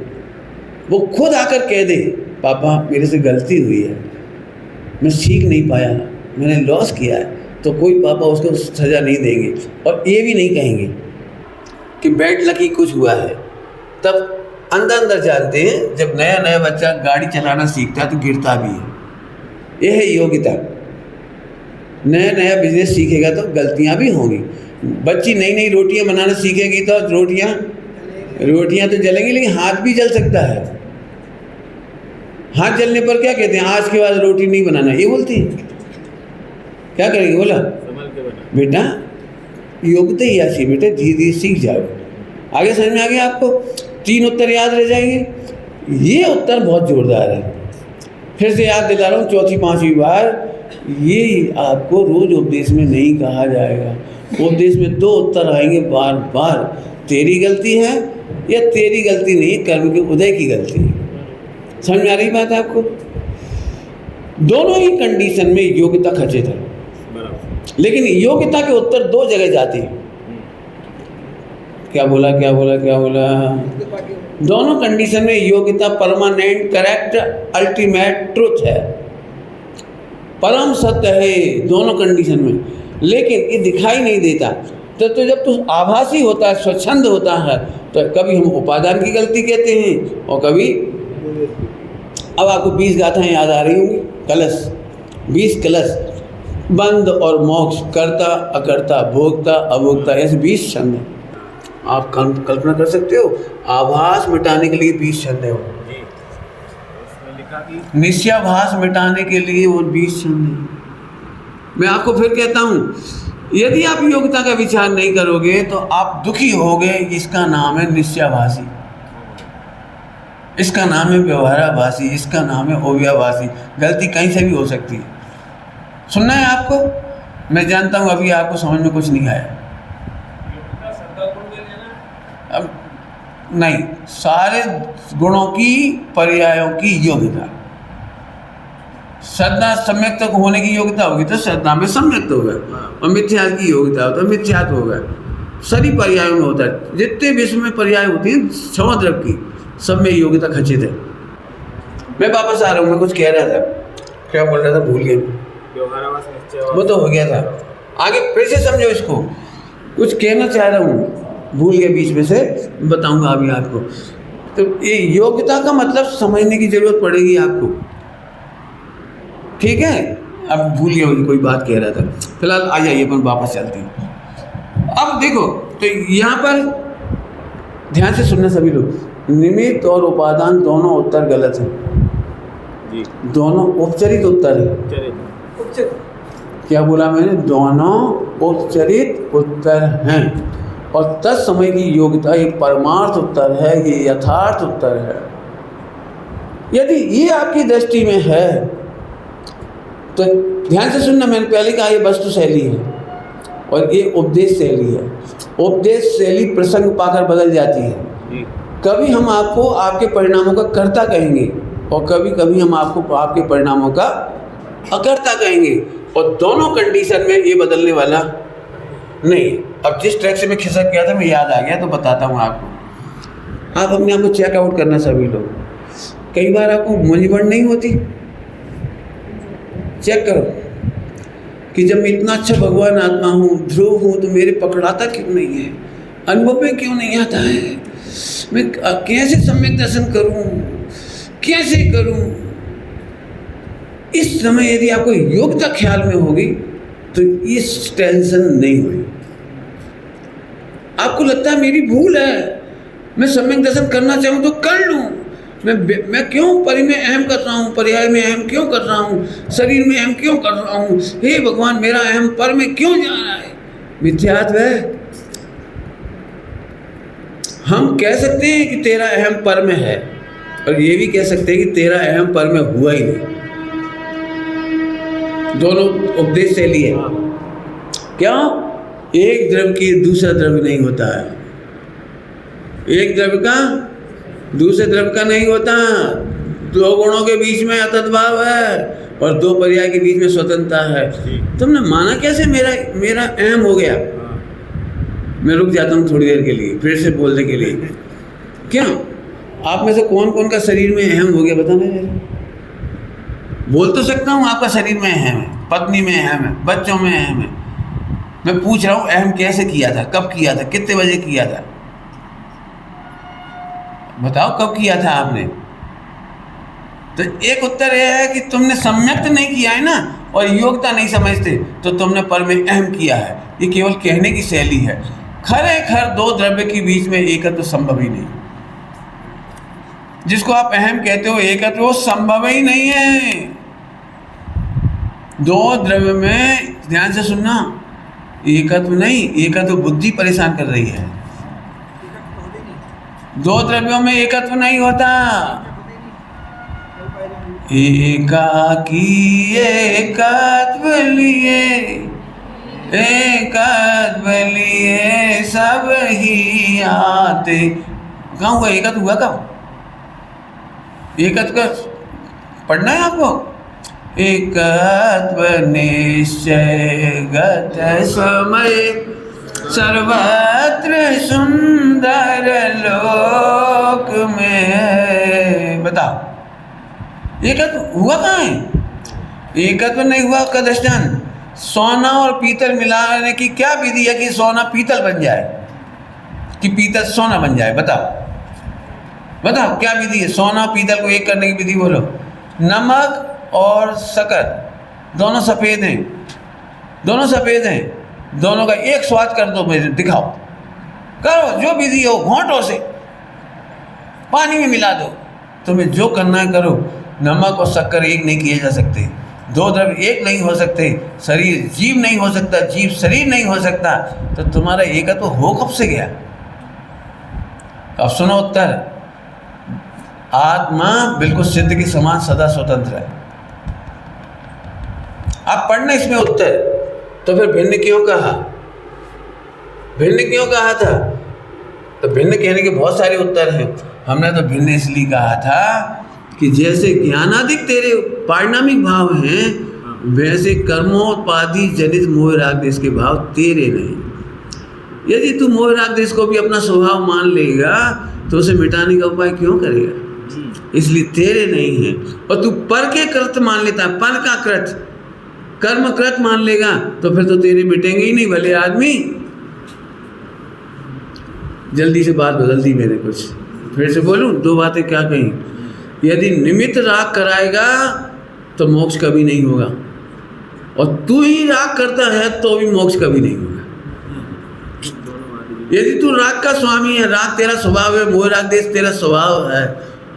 वो खुद आकर कह दे पापा मेरे से गलती हुई है, मैं सीख नहीं पाया, मैंने लॉस किया है, तो कोई पापा उसको सज़ा नहीं देंगे और ये भी नहीं कहेंगे कि बैड लकी कुछ हुआ है। तब अंदर अंदर जानते हैं, जब नया नया बच्चा गाड़ी चलाना सीखता है तो गिरता भी है, यह है योग्यता। नया नया बिजनेस सीखेगा तो गलतियां भी होंगी। बच्ची नई नई रोटियां बनाना सीखेगी तो रोटियां तो जलेंगी, लेकिन हाथ भी जल सकता है। हाथ जलने पर क्या कहते हैं? आज के बाद रोटी नहीं बनाना, ये बोलती है। क्या करेंगे? बोला बेटा योग्यता ही ऐसी, बेटा धीरे धीरे सीख जाओ। आगे समझ में आ गया आपको? 3 उत्तर याद रह जाएंगे। ये उत्तर बहुत जोरदार है, फिर से याद दिला रहा हूँ 4वीं 5वीं बार। ये आपको रोज उपदेश में नहीं कहा जाएगा, उपदेश में 2 उत्तर आएंगे बार बार, तेरी गलती है या तेरी गलती नहीं, कर्म के उदय की गलती है। समझ में आ रही बात आपको? दोनों ही कंडीशन में योग्यता खचित है, लेकिन योग्यता के उत्तर 2 जगह जाते हैं। क्या बोला? दोनों कंडीशन में योग्यता परमानेंट, करेक्ट, अल्टीमेट ट्रुथ है, परम सत्य है दोनों कंडीशन में, लेकिन ये दिखाई नहीं देता। तो जब तू आभासी होता है, स्वच्छंद होता है, तो कभी हम उपादान की गलती कहते हैं और कभी, अब आपको 20 गाथाएं याद आ रही होंगी, कलश, 20 कलश, बंध और मोक्ष, कर्ता अकर्ता, भोक्ता अभोक्ता, ऐसे 20 छंद हैं। आप कल्पना कर सकते हो, आभास मिटाने के लिए 20 छंद है। उसमें लिखा की निश्चयाभास मिटाने के लिए वो 20 क्षण नहीं। मैं आपको फिर कहता हूँ, यदि आप योग्यता का विचार नहीं करोगे तो आप दुखी होगे। इसका नाम है निश्चयाभासी, इसका नाम है व्यवहाराभासी, इसका नाम है ओव्याभासी। गलती कहीं से भी हो सकती है। सुनना है आपको? मैं जानता हूँ अभी आपको समझ में कुछ नहीं आया। अब नहीं, सारे गुणों की पर्यायों की योग्यता। श्रद्धा सम्यक्त होने की योग्यता होगी तो श्रद्धा में सम्यक्त होगा, और मिथ्यात्व की योग्यता हो तो मिथ्यात्व होगा। सभी पर्यायों में होता है। जितने विश्व में पर्याय होती हैं क्षमाद्रव की, सब में योग्यता खचित है। मैं वापस आ रहा हूँ, मैं कुछ कह रहा था, क्या बोल रहा था भूल गया। व्यवहाराभास निश्चय वो तो हो गया था। आगे फिर से समझो इसको, कुछ कहना चाह रहा हूँ, भूल गया बीच में से, बताऊंगा अभी आपको। तो ये योग्यता का मतलब समझने की जरूरत पड़ेगी आपको, ठीक है? अब भूल गया, कोई बात कह रहा था। फिलहाल आ जाइए, अपन वापस चलते हैं। अब देखो, तो यहाँ पर ध्यान से सुनना सभी लोग। निमित्त और उपादान दोनों उत्तर गलत है जी, दोनों उपचरित उत्तर है। चलिए क्या बोला मैंने? दोनों उपचरित उत्तर हैं। और तत्समय की योग्यता एक परमार्थ उत्तर है, ये यथार्थ उत्तर है। यदि ये आपकी दृष्टि में है तो ध्यान से सुनना, मैंने पहले कहा ये वस्तु शैली है और ये उपदेश शैली है। उपदेश शैली प्रसंग पाकर बदल जाती है। जी, कभी हम आपको आपके परिणामों का कर्ता कहेंगे और कभी कभी हम आपको आपके परिणामों का अकर्ता कहेंगे, और दोनों कंडीशन में ये बदलने वाला नहीं। अब जिस ट्रैक से मैं खिसक गया था, मैं याद आ गया तो बताता हूँ आपको। आप अपने आप को चेकआउट करना सभी लोग। कई बार आपको मूंझवण नहीं होती? चेक करो कि जब मैं इतना अच्छा भगवान आत्मा हूँ, ध्रुव हूँ, तो मेरे पकड़ाता क्यों नहीं है, अनुभव में क्यों नहीं आता है, मैं कैसे सम्यक दर्शन करूँ, कैसे करूँ? इस समय यदि आपको योग्यता ख्याल में होगी तो इस टेंशन नहीं होगी। आपको लगता है मेरी भूल है, मैं सम्यक दर्शन करना चाहूँ तो कर लूँ, मैं क्यों परि में अहम कर रहा हूँ, पर्याय में अहम क्यों कर रहा हूँ, शरीर में अहम क्यों कर रहा हूँ, हे भगवान मेरा अहम पर में क्यों जा रहा है? मिथ्यात्व है। हम कह सकते हैं कि तेरा अहम पर में है, और ये भी कह सकते हैं कि तेरा अहम पर में हुआ ही नहीं। दोनों उपदेश से लिए क्यों? एक द्रव्य की दूसरा द्रव्य नहीं होता है, एक द्रव्य का दूसरे द्रव्य का नहीं होता। दो गुणों के बीच में अतद्भाव है और दो पर्याय के बीच में स्वतंत्रता है। तुमने माना कैसे मेरा अहम हो गया? मैं रुक जाता हूँ थोड़ी देर के लिए, फिर से बोलने के लिए। क्यों? आप में से कौन कौन का शरीर में अहम हो गया बताना जरा। बोल तो सकता हूँ आपका शरीर में अहम है, पत्नी में अहम है, बच्चों में अहम है। मैं पूछ रहा हूँ अहम कैसे किया था, कब किया था, कितने बजे किया था? बताओ कब किया था आपने? तो एक उत्तर यह है कि तुमने सम्यक्त नहीं किया है ना, और योग्यता नहीं समझते, तो तुमने पर में अहम किया है। ये केवल कहने की शैली है। खरेखर दो द्रव्य के बीच में एकत्व तो संभव ही नहीं। जिसको आप अहम कहते हो एकत्व, वो संभव ही नहीं है। दो द्रव्य में ध्यान से सुनना, एकत्व नहीं, एकत्व बुद्धि परेशान कर रही है। दो द्रव्यों में एकत्व नहीं होता। एकाकी एकत्व लिए, एकत्व लिए सब ही आते। कहाँ हुआ एकत्व? हुआ कब? एकत्व का पढ़ना है आपको। एकत्व निश्चय गत समय सर्वत्र सुंदर लोक में। बताओ एकत्व हुआ कहाँ है? एकत्व नहीं हुआ का दृष्टान। सोना और पीतल मिलाने की क्या विधि है कि सोना पीतल बन जाए, कि पीतल सोना बन जाए? बताओ बताओ क्या विधि है? सोना पीतल को एक करने की विधि बोलो। नमक और शक्कर दोनों सफ़ेद हैं, दोनों सफ़ेद हैं, दोनों का एक स्वाद कर दो, मुझे दिखाओ। करो जो विधि हो, घोंटों से पानी में मिला दो, तुम्हें जो करना है करो। नमक और शक्कर एक नहीं किए जा सकते, दो द्रव्य एक नहीं हो सकते, शरीर जीव नहीं हो सकता, जीव शरीर नहीं हो सकता, तो तुम्हारा एकत्व हो कब से गया? अब सुनो उत्तर। आत्मा बिल्कुल सिद्ध के समान सदा स्वतंत्र है। आप पढ़ना इसमें उत्तर। तो फिर भिन्न क्यों कहा? भिन्न क्यों कहा था? तो भिन्न कहने के बहुत सारे उत्तर हैं। हमने तो भिन्न इसलिए कहा था कि जैसे ज्ञानादिक तेरे पारिणामिक भाव हैं, वैसे कर्मोत्पादी जनित मोह राग देश के भाव तेरे नहीं। यदि तू मोह राग देश को भी अपना स्वभाव मान लेगा तो उसे मिटाने का उपाय क्यों करेगा? इसलिए तेरे नहीं है। और तू पर के कृत मान लेता है, पर का कृत, कर्म कृत मान लेगा तो फिर तो तेरे मिटेंगे ही नहीं भले आदमी। जल्दी से बात बदल दी मैंने कुछ, फिर से बोलूं, दो बातें क्या कही। यदि निमित्त राग कराएगा तो मोक्ष कभी नहीं होगा, और तू ही राग करता है तो भी मोक्ष कभी नहीं होगा। यदि तू राग का स्वामी है, राग तेरा स्वभाव है, मोह राग देश तेरा स्वभाव है,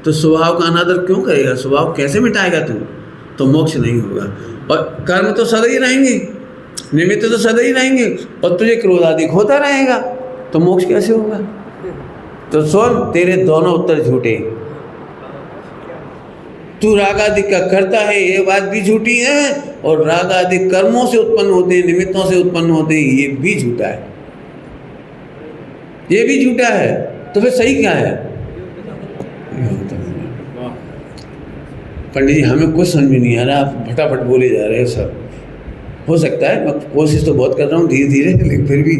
तो स्वभाव का अनादर क्यों करेगा? स्वभाव कैसे मिटाएगा तू? तो मोक्ष नहीं होगा। और कर्म तो सदा ही रहेंगे, निमित्त तो सदा ही रहेंगे, और तुझे क्रोध आदि होता रहेगा, तो मोक्ष कैसे होगा? तो सुन, तेरे दोनों उत्तर झूठे। तू राग आदि का करता है, ये बात भी झूठी है, और राग आदि कर्मों से उत्पन्न होते हैं, निमित्तों से उत्पन्न होते हैं, ये भी झूठा है, ये भी झूठा है। तो फिर सही क्या है? पंडित जी हमें कुछ समझ में नहीं आ रहा, आप फटाफट बोले जा रहे हैं सब। हो सकता है, मैं कोशिश तो बहुत कर रहा हूँ धीरे धीरे, लेकिन फिर भी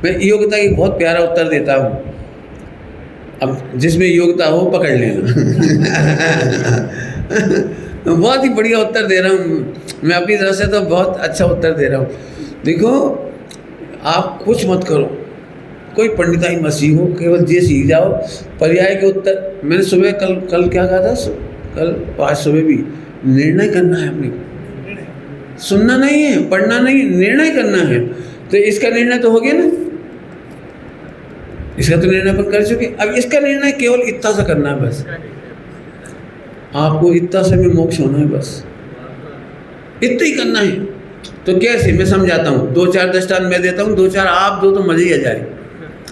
मैं योग्यता की बहुत प्यारा उत्तर देता हूँ। अब जिसमें योग्यता हो पकड़ लेना। बहुत ही बढ़िया उत्तर दे रहा हूँ मैं, अपनी तरफ से तो बहुत अच्छा उत्तर दे रहा हूँ। देखो, आप कुछ मत करो, कोई पंडिताई मत सीखो, केवल ये सीख जाओ पर्याय के उत्तर। मैंने सुबह कल क्या कहा था? कल आज सुबह भी निर्णय करना है अपने को, सुनना नहीं है, पढ़ना नहीं, निर्णय करना है। तो इसका निर्णय तो हो गया ना, इसका तो निर्णय अपन कर चुके। अब इसका निर्णय केवल इतना सा करना है बस, आपको इतना से में मोक्ष होना है, बस इतना ही करना है। तो कैसे? मैं समझाता हूँ, 2-4 दृष्टांत मैं देता हूँ, 2-4 आप दो तो मजे ही आ जाए।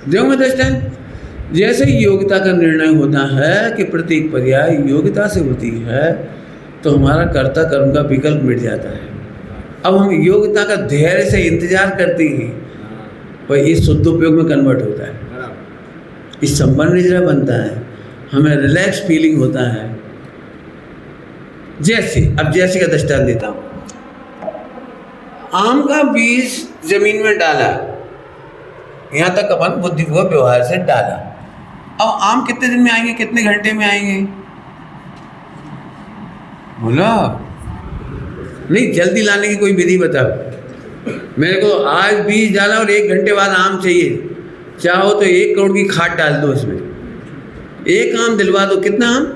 देऊँगा दृष्टांत। जैसे ही योग्यता का निर्णय होता है कि प्रत्येक पर्याय योग्यता से होती है, तो हमारा कर्ता कर्म का विकल्प मिट जाता है। अब हम योग्यता का धैर्य से इंतजार करते हैं, पर ये शुद्ध उपयोग में कन्वर्ट होता है, इस संबंध निजरा बनता है, हमें रिलैक्स फीलिंग होता है। जैसे का दृष्टांत देता हूँ। आम का बीज जमीन में डाला, यहाँ तक अपन बुद्धिपूर्वक व्यवहार से डाला। अब आम कितने दिन में आएंगे, कितने घंटे में आएंगे? बोलो नहीं, जल्दी लाने की कोई विधि बताओ। मेरे को आज बीज डाला और 1 घंटे बाद आम चाहिए, चाहो तो 1 करोड़ की खाद डाल दो इसमें, एक आम दिलवा दो। कितना आम?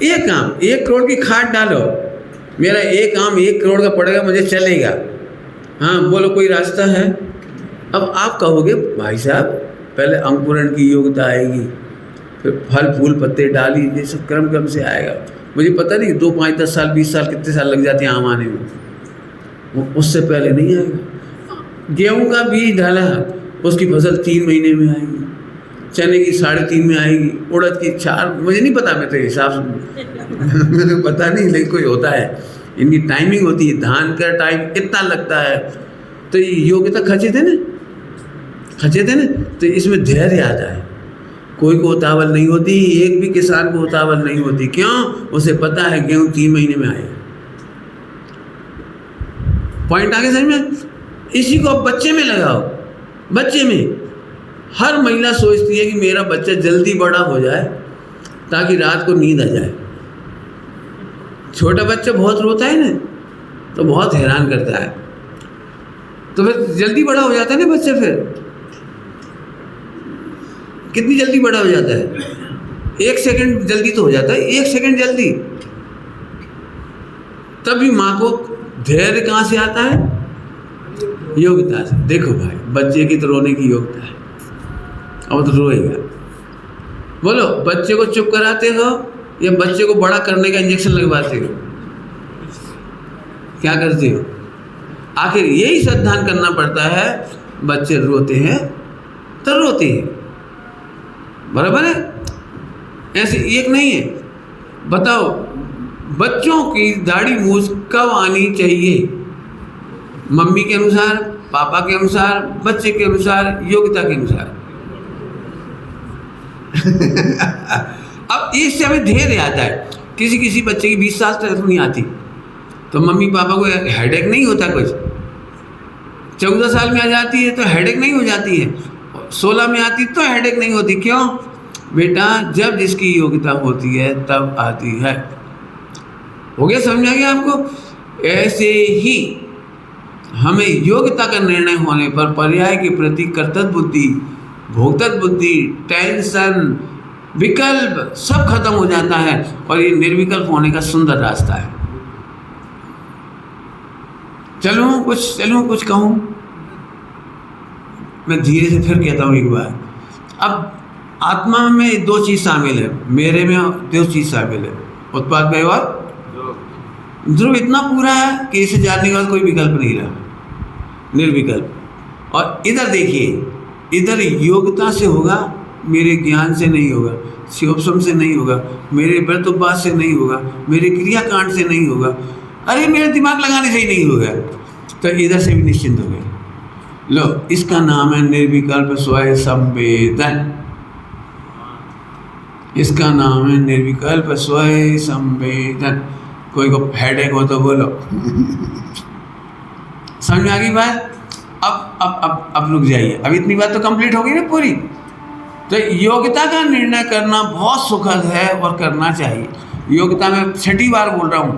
एक आम, 1 करोड़ की खाद डालो, मेरा एक आम 1 करोड़ का पड़ेगा, मुझे चलेगा। हाँ बोलो, कोई रास्ता है? अब आप कहोगे भाई साहब पहले अंकुरण की योग्यता आएगी, फिर फल फूल पत्ते डाली, ये सब क्रम से आएगा। मुझे पता नहीं 2, 5, 10 साल, 20 साल कितने साल लग जाते हैं आम आने में, वो उससे पहले नहीं आएगा। गेहूँ का बीज डाला, उसकी फसल 3 महीने में आएगी, चने की 3.5 में आएगी, उड़द की 4, मुझे नहीं पता, मैं तो हिसाब से मुझे पता नहीं, लेकिन कोई होता है, इनकी टाइमिंग होती है, धान का टाइम कितना लगता है। तो ये योग्यता खचे थे ना, तो इसमें धैर्य आता है। कोई को उतावल नहीं होती, एक भी किसान को उतावल नहीं होती। क्यों? उसे पता है गेहूँ 3 महीने में आएगा। पॉइंट आगे समझ में? इसी को बच्चे में लगाओ। बच्चे में हर महिला सोचती है कि मेरा बच्चा जल्दी बड़ा हो जाए ताकि रात को नींद आ जाए। छोटा बच्चा बहुत रोता है ना, तो बहुत हैरान करता है, तो फिर जल्दी बड़ा हो जाता है ना बच्चा। फिर कितनी जल्दी बड़ा हो जाता है? 1 सेकंड जल्दी तो हो जाता है, 1 सेकंड जल्दी। तभी माँ को धैर्य कहाँ से आता है? योग्यता से। देखो भाई, बच्चे की तो रोने की योग्यता है, अब तो रोएगा। बोलो, बच्चे को चुप कराते हो या बच्चे को बड़ा करने का इंजेक्शन लगवाते हो? क्या करते हो? आखिर यही सावधान करना पड़ता है। बच्चे रोते हैं तो रोते हैं, बराबर है? ऐसे एक नहीं है। बताओ, बच्चों की दाढ़ी मूछ कब आनी चाहिए? मम्मी के अनुसार, पापा के अनुसार, बच्चे के अनुसार, योग्यता के अनुसार। अब इससे हमें धैर्य आता है। किसी किसी बच्चे की 20 साल तक नहीं आती, तो मम्मी पापा को हेडेक नहीं होता कुछ। 14 साल में आ जाती है तो हेडेक नहीं हो जाती है, 16 में आती तो हेडेक नहीं होती। क्यों बेटा? जब जिसकी योग्यता होती है तब आती है। हो गया? समझ आ गया आपको? ऐसे ही हमें योग्यता का निर्णय होने पर पर्याय के प्रति कर्तव्य बुद्धि, भोक्तव्य बुद्धि, टेंशन, विकल्प सब खत्म हो जाता है और ये निर्विकल्प होने का सुंदर रास्ता है। चलूं कुछ कहूं? मैं धीरे से फिर कहता हूं एक बार। अब आत्मा में 2 चीज़ शामिल है, मेरे में 2 चीज़ शामिल है, उत्पाद में और ध्रुव। इतना पूरा है कि इसे जानने के बाद कोई विकल्प नहीं रहा, निर्विकल्प। और इधर देखिए, इधर योग्यता से होगा, मेरे ज्ञान से नहीं होगा, शिवोपशम से नहीं होगा, मेरे व्रतोपवास से नहीं होगा, मेरे क्रियाकांड से नहीं होगा, अरे मेरे दिमाग लगाने से ही नहीं होगा, तो इधर से भी निश्चिंत हो गए। लो, इसका नाम है निर्विकल्प स्वयं संवेदन। इसका नाम है निर्विकल्प स्वयं संवेदन। कोई को हेडेक हो तो बोलो। समझ में आ गई बात? अब रुक जाइए, अब इतनी बात तो कंप्लीट हो गई ना पूरी। तो योग्यता का निर्णय करना बहुत सुखद है और करना चाहिए। योग्यता में 6ठी बार बोल रहा हूँ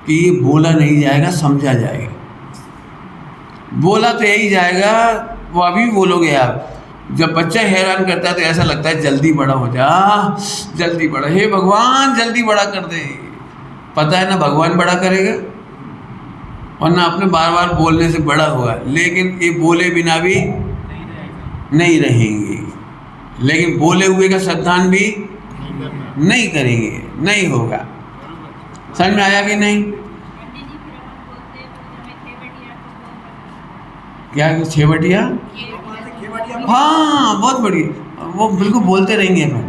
कि ये बोला नहीं जाएगा, समझा जाएगा। बोला तो यही जाएगा, वो अभी बोलोगे आप। जब बच्चा हैरान करता है तो ऐसा लगता है जल्दी बड़ा हो जा, जल्दी बड़ा, हे भगवान जल्दी बड़ा कर दे। पता है ना भगवान बड़ा करेगा और ना अपने बार बार बोलने से बड़ा होगा, लेकिन ये बोले बिना भी नहीं रहेंगे, लेकिन बोले हुए का श्रद्धान भी नहीं करेंगे, नहीं होगा। समझ में आया कि नहीं? क्या 6 बटिया? हाँ, बहुत बढ़िया। वो बिल्कुल बोलते रहेंगे अपन,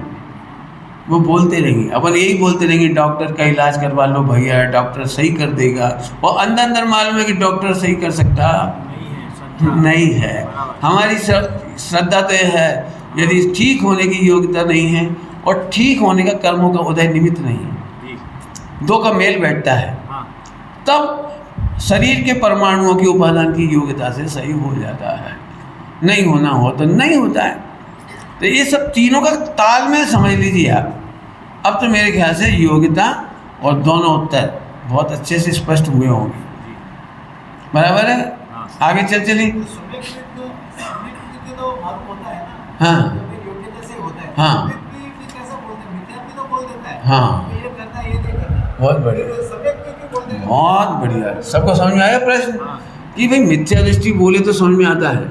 वो बोलते रहेंगे, अपन यही बोलते रहेंगे, डॉक्टर का इलाज करवा लो भैया, डॉक्टर सही कर देगा। और अंदर अंदर मालूम है कि डॉक्टर सही कर सकता नहीं है। हमारी श्रद्धा तो है, यदि ठीक होने की योग्यता नहीं है और ठीक होने का कर्मों का उदय निमित्त नहीं है, 2 का मेल बैठता है, तब शरीर के परमाणुओं की उपादान की योग्यता से सही हो जाता है। नहीं होना हो तो नहीं होता है। तो ये सब तीनों का तालमेल समझ लीजिए आप। अब तो मेरे ख्याल से योग्यता और दोनों उत्तर बहुत अच्छे से स्पष्ट हुए होंगे, बराबर है? आगे चलिए। हाँ हाँ हाँ, बहुत बढ़िया, बहुत बढ़िया। सबको समझ में आया प्रश्न कि भाई मिथ्या दृष्टि बोले तो समझ में आता है,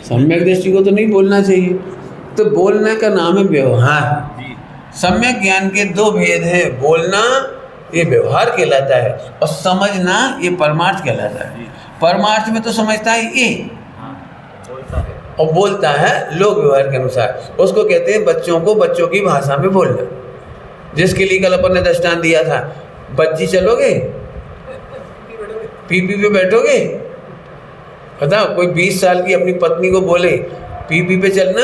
सम्यक दृष्टि को तो नहीं बोलना चाहिए। तो बोलने का नाम है व्यवहार। सम्यक ज्ञान के 2 भेद है, बोलना ये व्यवहार कहलाता है और समझना ये परमार्थ कहलाता है। परमार्थ में तो समझता है ये और बोलता है लोक व्यवहार के अनुसार। उसको कहते हैं बच्चों को बच्चों की भाषा में बोलना, जिसके लिए कल अपन ने दृष्टांत दिया था। बच्ची चलोगे, पीपी पे बैठोगे, बताओ कोई 20 साल की अपनी पत्नी को बोले पीपी पे चलना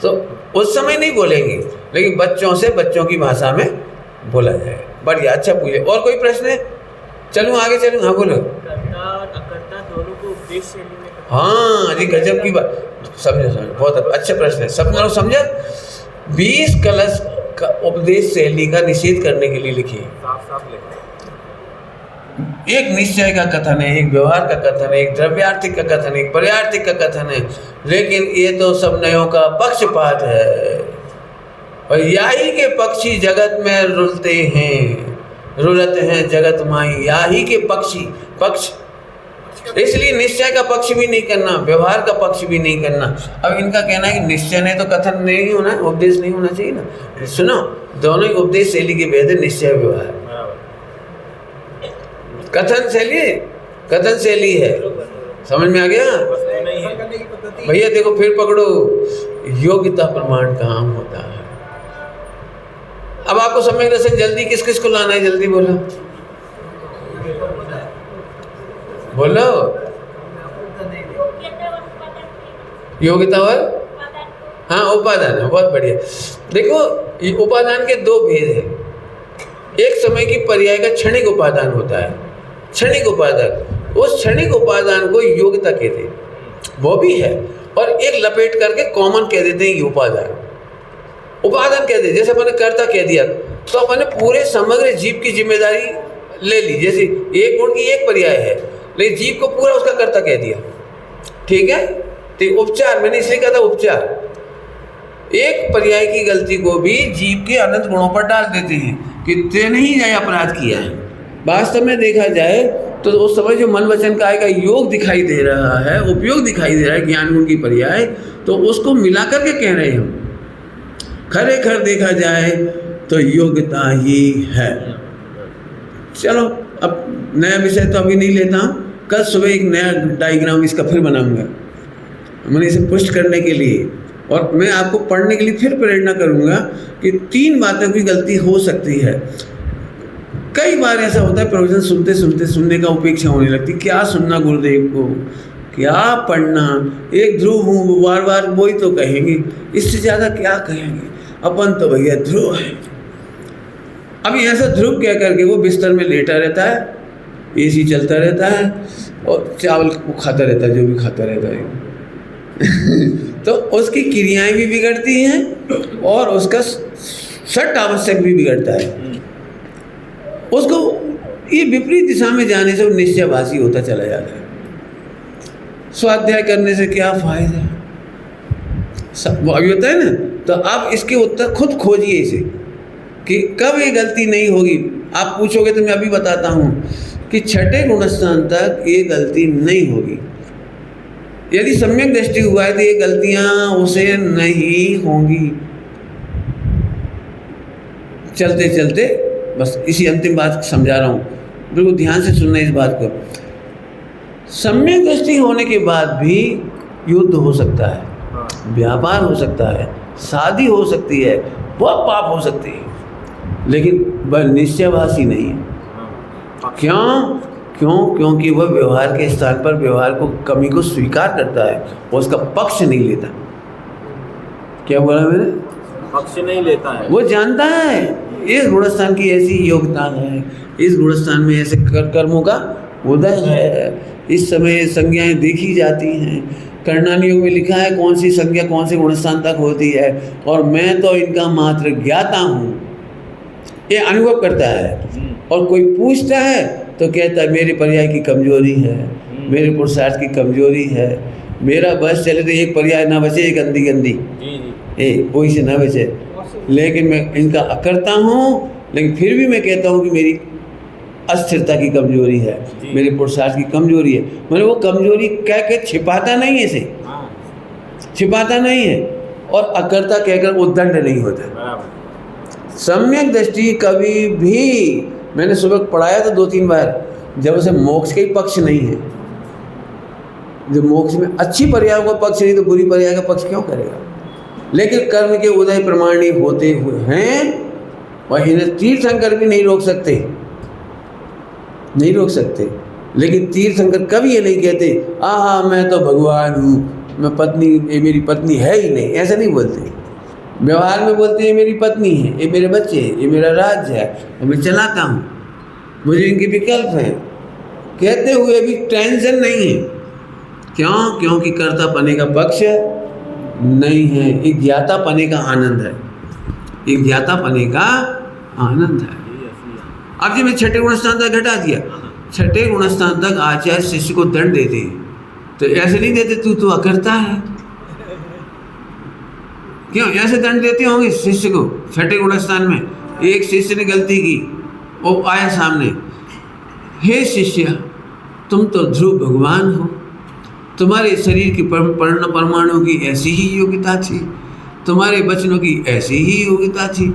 तो उस समय नहीं बोलेंगे, लेकिन बच्चों से बच्चों की भाषा में बोला जाए। बढ़िया, अच्छा पूछे। और कोई प्रश्न है? चलूँ आगे चलूँ? हाँ बोलो। हाँ जी, गजब की बात। समझो, बहुत अच्छा प्रश्न है। सब लोग समझा? 20 कलश का उपदेश शैली का निषेध करने के लिए लिखिए। एक निश्चय का कथन है, एक व्यवहार का कथन है, एक द्रव्यार्थिक का कथन है, एक पर्यार्थिक का कथन है, लेकिन ये तो सब नयों का पक्षपात है। और याही के पक्षी जगत में रुलते हैं, रुलत हैं जगत माई। याही के पक्षी, पक्ष इसलिए निश्चय का पक्ष भी नहीं करना, व्यवहार का पक्ष भी नहीं करना। अब इनका कहना है कि निश्चय नहीं तो कथन नहीं होना, उपदेश नहीं होना चाहिए ना। सुनो, दोनों ही उपदेश शैली के भेद है, निश्चय व्यवहार। कथन शैली है, समझ में आ गया भैया? देखो फिर पकड़ो, योग्यता प्रमाण काम होता है। अब आपको सम्यक दर्शन जल्दी किस किस को लाना है, जल्दी बोलो बोलो। योग्यता और हाँ उपादान है, बहुत बढ़िया। देखो ये उपादान के दो भेद हैं। एक समय की पर्याय का क्षणिक उपादान होता है, क्षणिक उपादान, उस क्षणिक उपादान को योग्यता कहते हैं, वो भी है। और एक लपेट करके कॉमन कह देते हैं उपादान कहते हैं। जैसे मैंने कर्ता कह दिया तो अपने पूरे समग्र जीव की जिम्मेदारी ले ली। जैसे एक गुण की एक पर्याय है, लेकिन जीव को पूरा उसका कर्ता कह दिया, ठीक है? तो उपचार, मैंने इसलिए कहा था उपचार। एक पर्याय की गलती को भी जीव के अनंत गुणों पर डाल देते हैं कि तेने ही यह अपराध किया है। वास्तव में देखा जाए तो उस समय जो मन वचन काय का योग दिखाई दे रहा है, उपयोग दिखाई दे रहा है, ज्ञान गुण की पर्याय, तो उसको मिला करके कह रहे हैं हम। खरेखर देखा जाए तो योग्यता ही है। चलो अब नया विषय तो अभी नहीं लेता हूँ, कल सुबह एक नया डायग्राम इसका फिर बनाऊंगा, मैंने इसे पुष्ट करने के लिए। और मैं आपको पढ़ने के लिए फिर प्रेरणा करूंगा कि 3 बातों की गलती हो सकती है। कई बार ऐसा होता है, प्रवचन सुनते सुनते सुनने का उपेक्षा होने लगती, क्या सुनना गुरुदेव को, क्या पढ़ना, एक ध्रुव हूँ, बार बार वही तो कहेंगे, इससे ज़्यादा क्या कहेंगे, अपन तो भैया ध्रुव है। अभी ऐसा ध्रुव कह करके वो बिस्तर में लेटा रहता है, एसी चलता रहता है और चावल खाता रहता है, जो भी खाता रहता है तो उसकी क्रियाएं भी बिगड़ती हैं और उसका सट आवश्यक भी बिगड़ता है। उसको ये विपरीत दिशा में जाने से वो निश्चयभाषी होता चला जाता है। स्वाध्याय करने से क्या फायदा, सब वो अभी होता है ना। तो आप इसके उत्तर खुद खोजिए इसे कि कब ये गलती नहीं होगी। आप पूछोगे तो मैं अभी बताता हूँ कि छठे गुणस्थान तक ये गलती नहीं होगी। यदि सम्यक दृष्टि हुआ है तो ये गलतियाँ उसे नहीं होंगी। चलते चलते बस इसी अंतिम बात समझा रहा हूँ, बिल्कुल ध्यान से सुनना इस बात को। सम्यक दृष्टि होने के बाद भी युद्ध हो सकता है, व्यापार हो सकता है, शादी हो सकती है, बहुत पाप हो सकते हैं, लेकिन वह निश्चयभाषी नहीं है। क्यों? क्योंकि वह व्यवहार के स्थान पर व्यवहार को कमी को स्वीकार करता है और उसका पक्ष नहीं लेता। क्या बोला मैंने? पक्ष नहीं लेता है। वो जानता है इस गुणस्थान की ऐसी योग्यता है, इस गुणस्थान में ऐसे कर्मों का उदय है, इस समय संज्ञाएं देखी जाती हैं। कर्णानि योग में लिखा है कौन सी संज्ञा कौन से गुणस्थान तक होती है, और मैं तो इनका मात्र ज्ञाता हूँ, ये अनुभव करता है। और कोई पूछता है तो कहता है मेरे पर्याय की कमजोरी है, मेरे पुरुषार्थ की कमजोरी है, मेरा बस चले तो एक पर्याय ना बचे, एक गंदी वही से ना बचे, लेकिन मैं इनका करता हूँ। लेकिन फिर भी मैं कहता हूँ कि मेरी अस्थिरता की कमजोरी है, मेरे पुरुषार्थ की कमजोरी है। मैंने वो कमजोरी कह के छिपाता नहीं है, इसे छिपाता नहीं है, और अकर्ता कहकर उद्दंड नहीं होता। सम्यक दृष्टि कभी भी, मैंने सुबह पढ़ाया था 2-3 बार, जब उसे मोक्ष के ही पक्ष नहीं है, जब मोक्ष में अच्छी पर्याय का पक्ष नहीं तो बुरी पर्याय का पक्ष क्यों करेगा। लेकिन कर्म के उदय प्रमाणी होते हुए हैं, वह इन्हें तीर्थंकर भी नहीं रोक सकते। लेकिन तीर्थंकर कभी ये नहीं कहते आहा मैं तो भगवान हूँ, मैं पत्नी, ये मेरी पत्नी है ही नहीं, ऐसा नहीं बोलते। व्यवहार में बोलते हैं मेरी पत्नी है, ये मेरे बच्चे हैं, ये मेरा राज्य है और मैं चलाता हूँ, मुझे इनके विकल्प हैं, कहते हुए भी टेंशन नहीं है। क्यों? क्योंकि कर्ता पने का पक्ष नहीं है, एक ज्ञाता पने का आनंद है, एक ज्ञाता पने का आनंद है। अब जब मैं छठे गुणस्थान तक घटा दिया, छठे गुणस्थान तक आचार्य शिष्य को दंड देते हैं, तो ऐसे नहीं देते तू तो अकर्ता है। क्यों ऐसे दंड देते होंगे शिष्य को? छठे गुणस्थान में एक शिष्य ने गलती की, वो आया सामने, हे शिष्य तुम तो ध्रुव भगवान हो, तुम्हारे शरीर की परमाणु की ऐसी ही योग्यता थी, तुम्हारे वचनों की ऐसी ही योग्यता थी,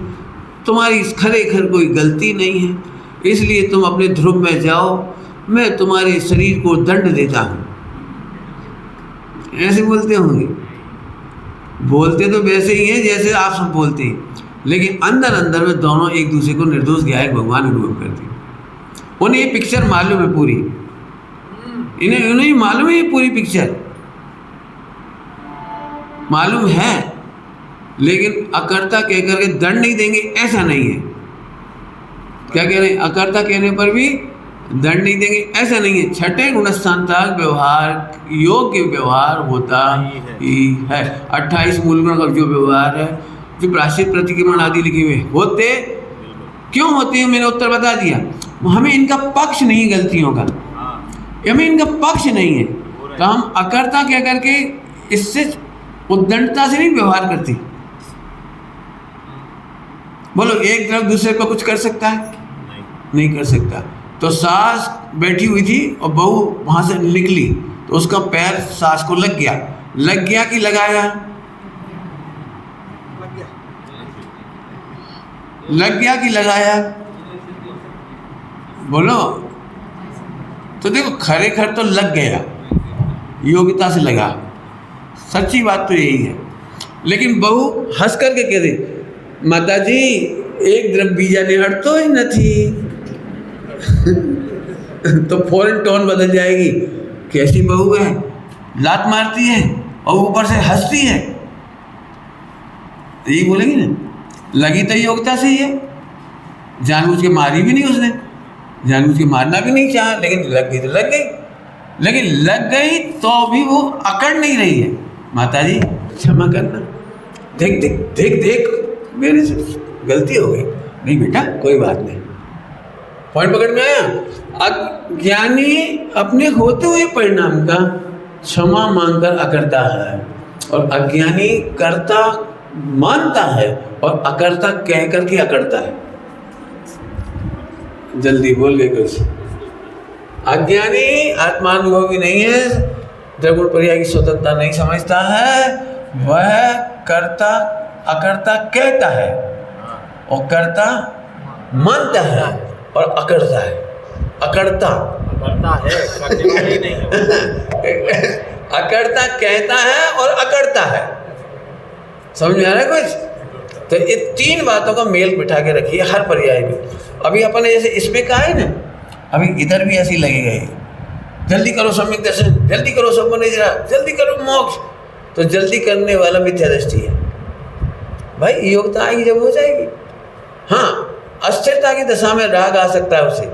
तुम्हारी खरेखर कोई गलती नहीं है, इसलिए तुम अपने ध्रुव में जाओ, मैं तुम्हारे शरीर को दंड देता हूँ। ऐसे बोलते होंगे, बोलते तो वैसे ही हैं जैसे आप सब बोलते हैं, लेकिन अंदर अंदर में दोनों एक दूसरे को निर्दोष गायक भगवान अनुभव करते हैं। उन्हें ये पिक्चर मालूम है पूरी, उन्हें मालूम है ये पूरी पिक्चर मालूम है, लेकिन अकर्ता कहकर के दंड नहीं देंगे ऐसा नहीं है। क्या कह रहे हैं? अकर्ता कहने पर भी दंड नहीं देंगे ऐसा नहीं है। छठे गुणस्थान तक व्यवहार योग्य व्यवहार होता ही है। 28 मूल गुण का जो व्यवहार है, जो प्राश्चित प्रतिक्रमण आदि लिखे हुए होते क्यों होते हैं, मैंने उत्तर बता दिया। हमें इनका पक्ष नहीं गलतियों का, हमें इनका पक्ष नहीं है, तो हम अकर्ता कह करके इससे उद्दंडता से नहीं व्यवहार करती। बोलो, एक तरफ दूसरे को कुछ कर सकता है? नहीं कर सकता। तो सास बैठी हुई थी और बहू वहां से निकली, तो उसका पैर सास को लग गया कि लगाया? लग गया कि लगाया? बोलो। तो देखो, खरेखर तो लग गया, योग्यता से लगा, सच्ची बात तो यही है। लेकिन बहू हंस करके कह दे, माताजी एक तरफ बीजा निहड़ तो ही न थी तो फौरन टोन बदल जाएगी। कैसी बहू है, लात मारती है और ऊपर से हंसती है, तो यही बोलेंगी ना, लगी तो योग्यता से ही है, जानबूझ के मारी भी नहीं उसने, जानबूझ के मारना भी नहीं चाहा, लेकिन लग गई तो लग गई। लेकिन लग गई तो भी वो अकड़ नहीं रही है। माताजी क्षमा करना, देख देख देख देख मेरे से गलती हो गई। नहीं बेटा, कोई बात नहीं। पॉइंट पकड़ में आया? अज्ञानी अपने होते हुए परिणाम का क्षमा मांगकर अकर्ता है, और अज्ञानी कर्ता मानता है और अकर्ता कह करके अकड़ता है। जल्दी बोल गए कुछ। अज्ञानी आत्मानुभवी नहीं है, द्रगुण पर्याय की स्वतंत्रता नहीं समझता है, वह कर्ता अकर्ता कहता है और कर्ता मानता है और अकड़ता है। अकड़ता है, करने वाले नहीं है। अकड़ता कहता है और अकड़ता है। समझ में आ रहा है कुछ? तो ये तीन बातों का मेल बिठा के रखिए हर पर्याय में। अभी अपन ने जैसे इसमें कहा है ना, अभी इधर भी ऐसी लगेगा ये, जल्दी करो सम्यक दर्शन, जल्दी करो सपनिद्रा, जल्दी करो मोक्ष। तो जल्दी करने वाला मिथ्या दृष्टि है भाई। योग्यता आएगी जब हो जाएगी। हाँ, अस्थिरता की दशा में राग आ सकता है, उसे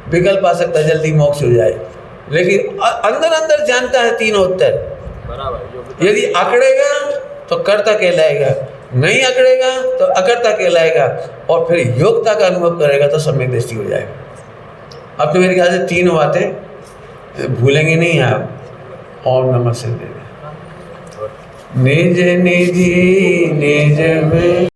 विकल्प आ सकता है, जल्दी मोक्ष हो जाए, लेकिन अंदर अंदर जानता है तीनों उत्तर बराबर। यदि अकड़ेगा तो कर्ता कहलाएगा, नहीं अकड़ेगा तो अकर्ता कहलाएगा, और फिर योग्यता का अनुभव करेगा तो सम्यक दृष्टि हो जाएगा। अब तो मेरे ख्याल से तीनों बातें भूलेंगे नहीं आप। ओम नमः शिवाय। निज निधि निज में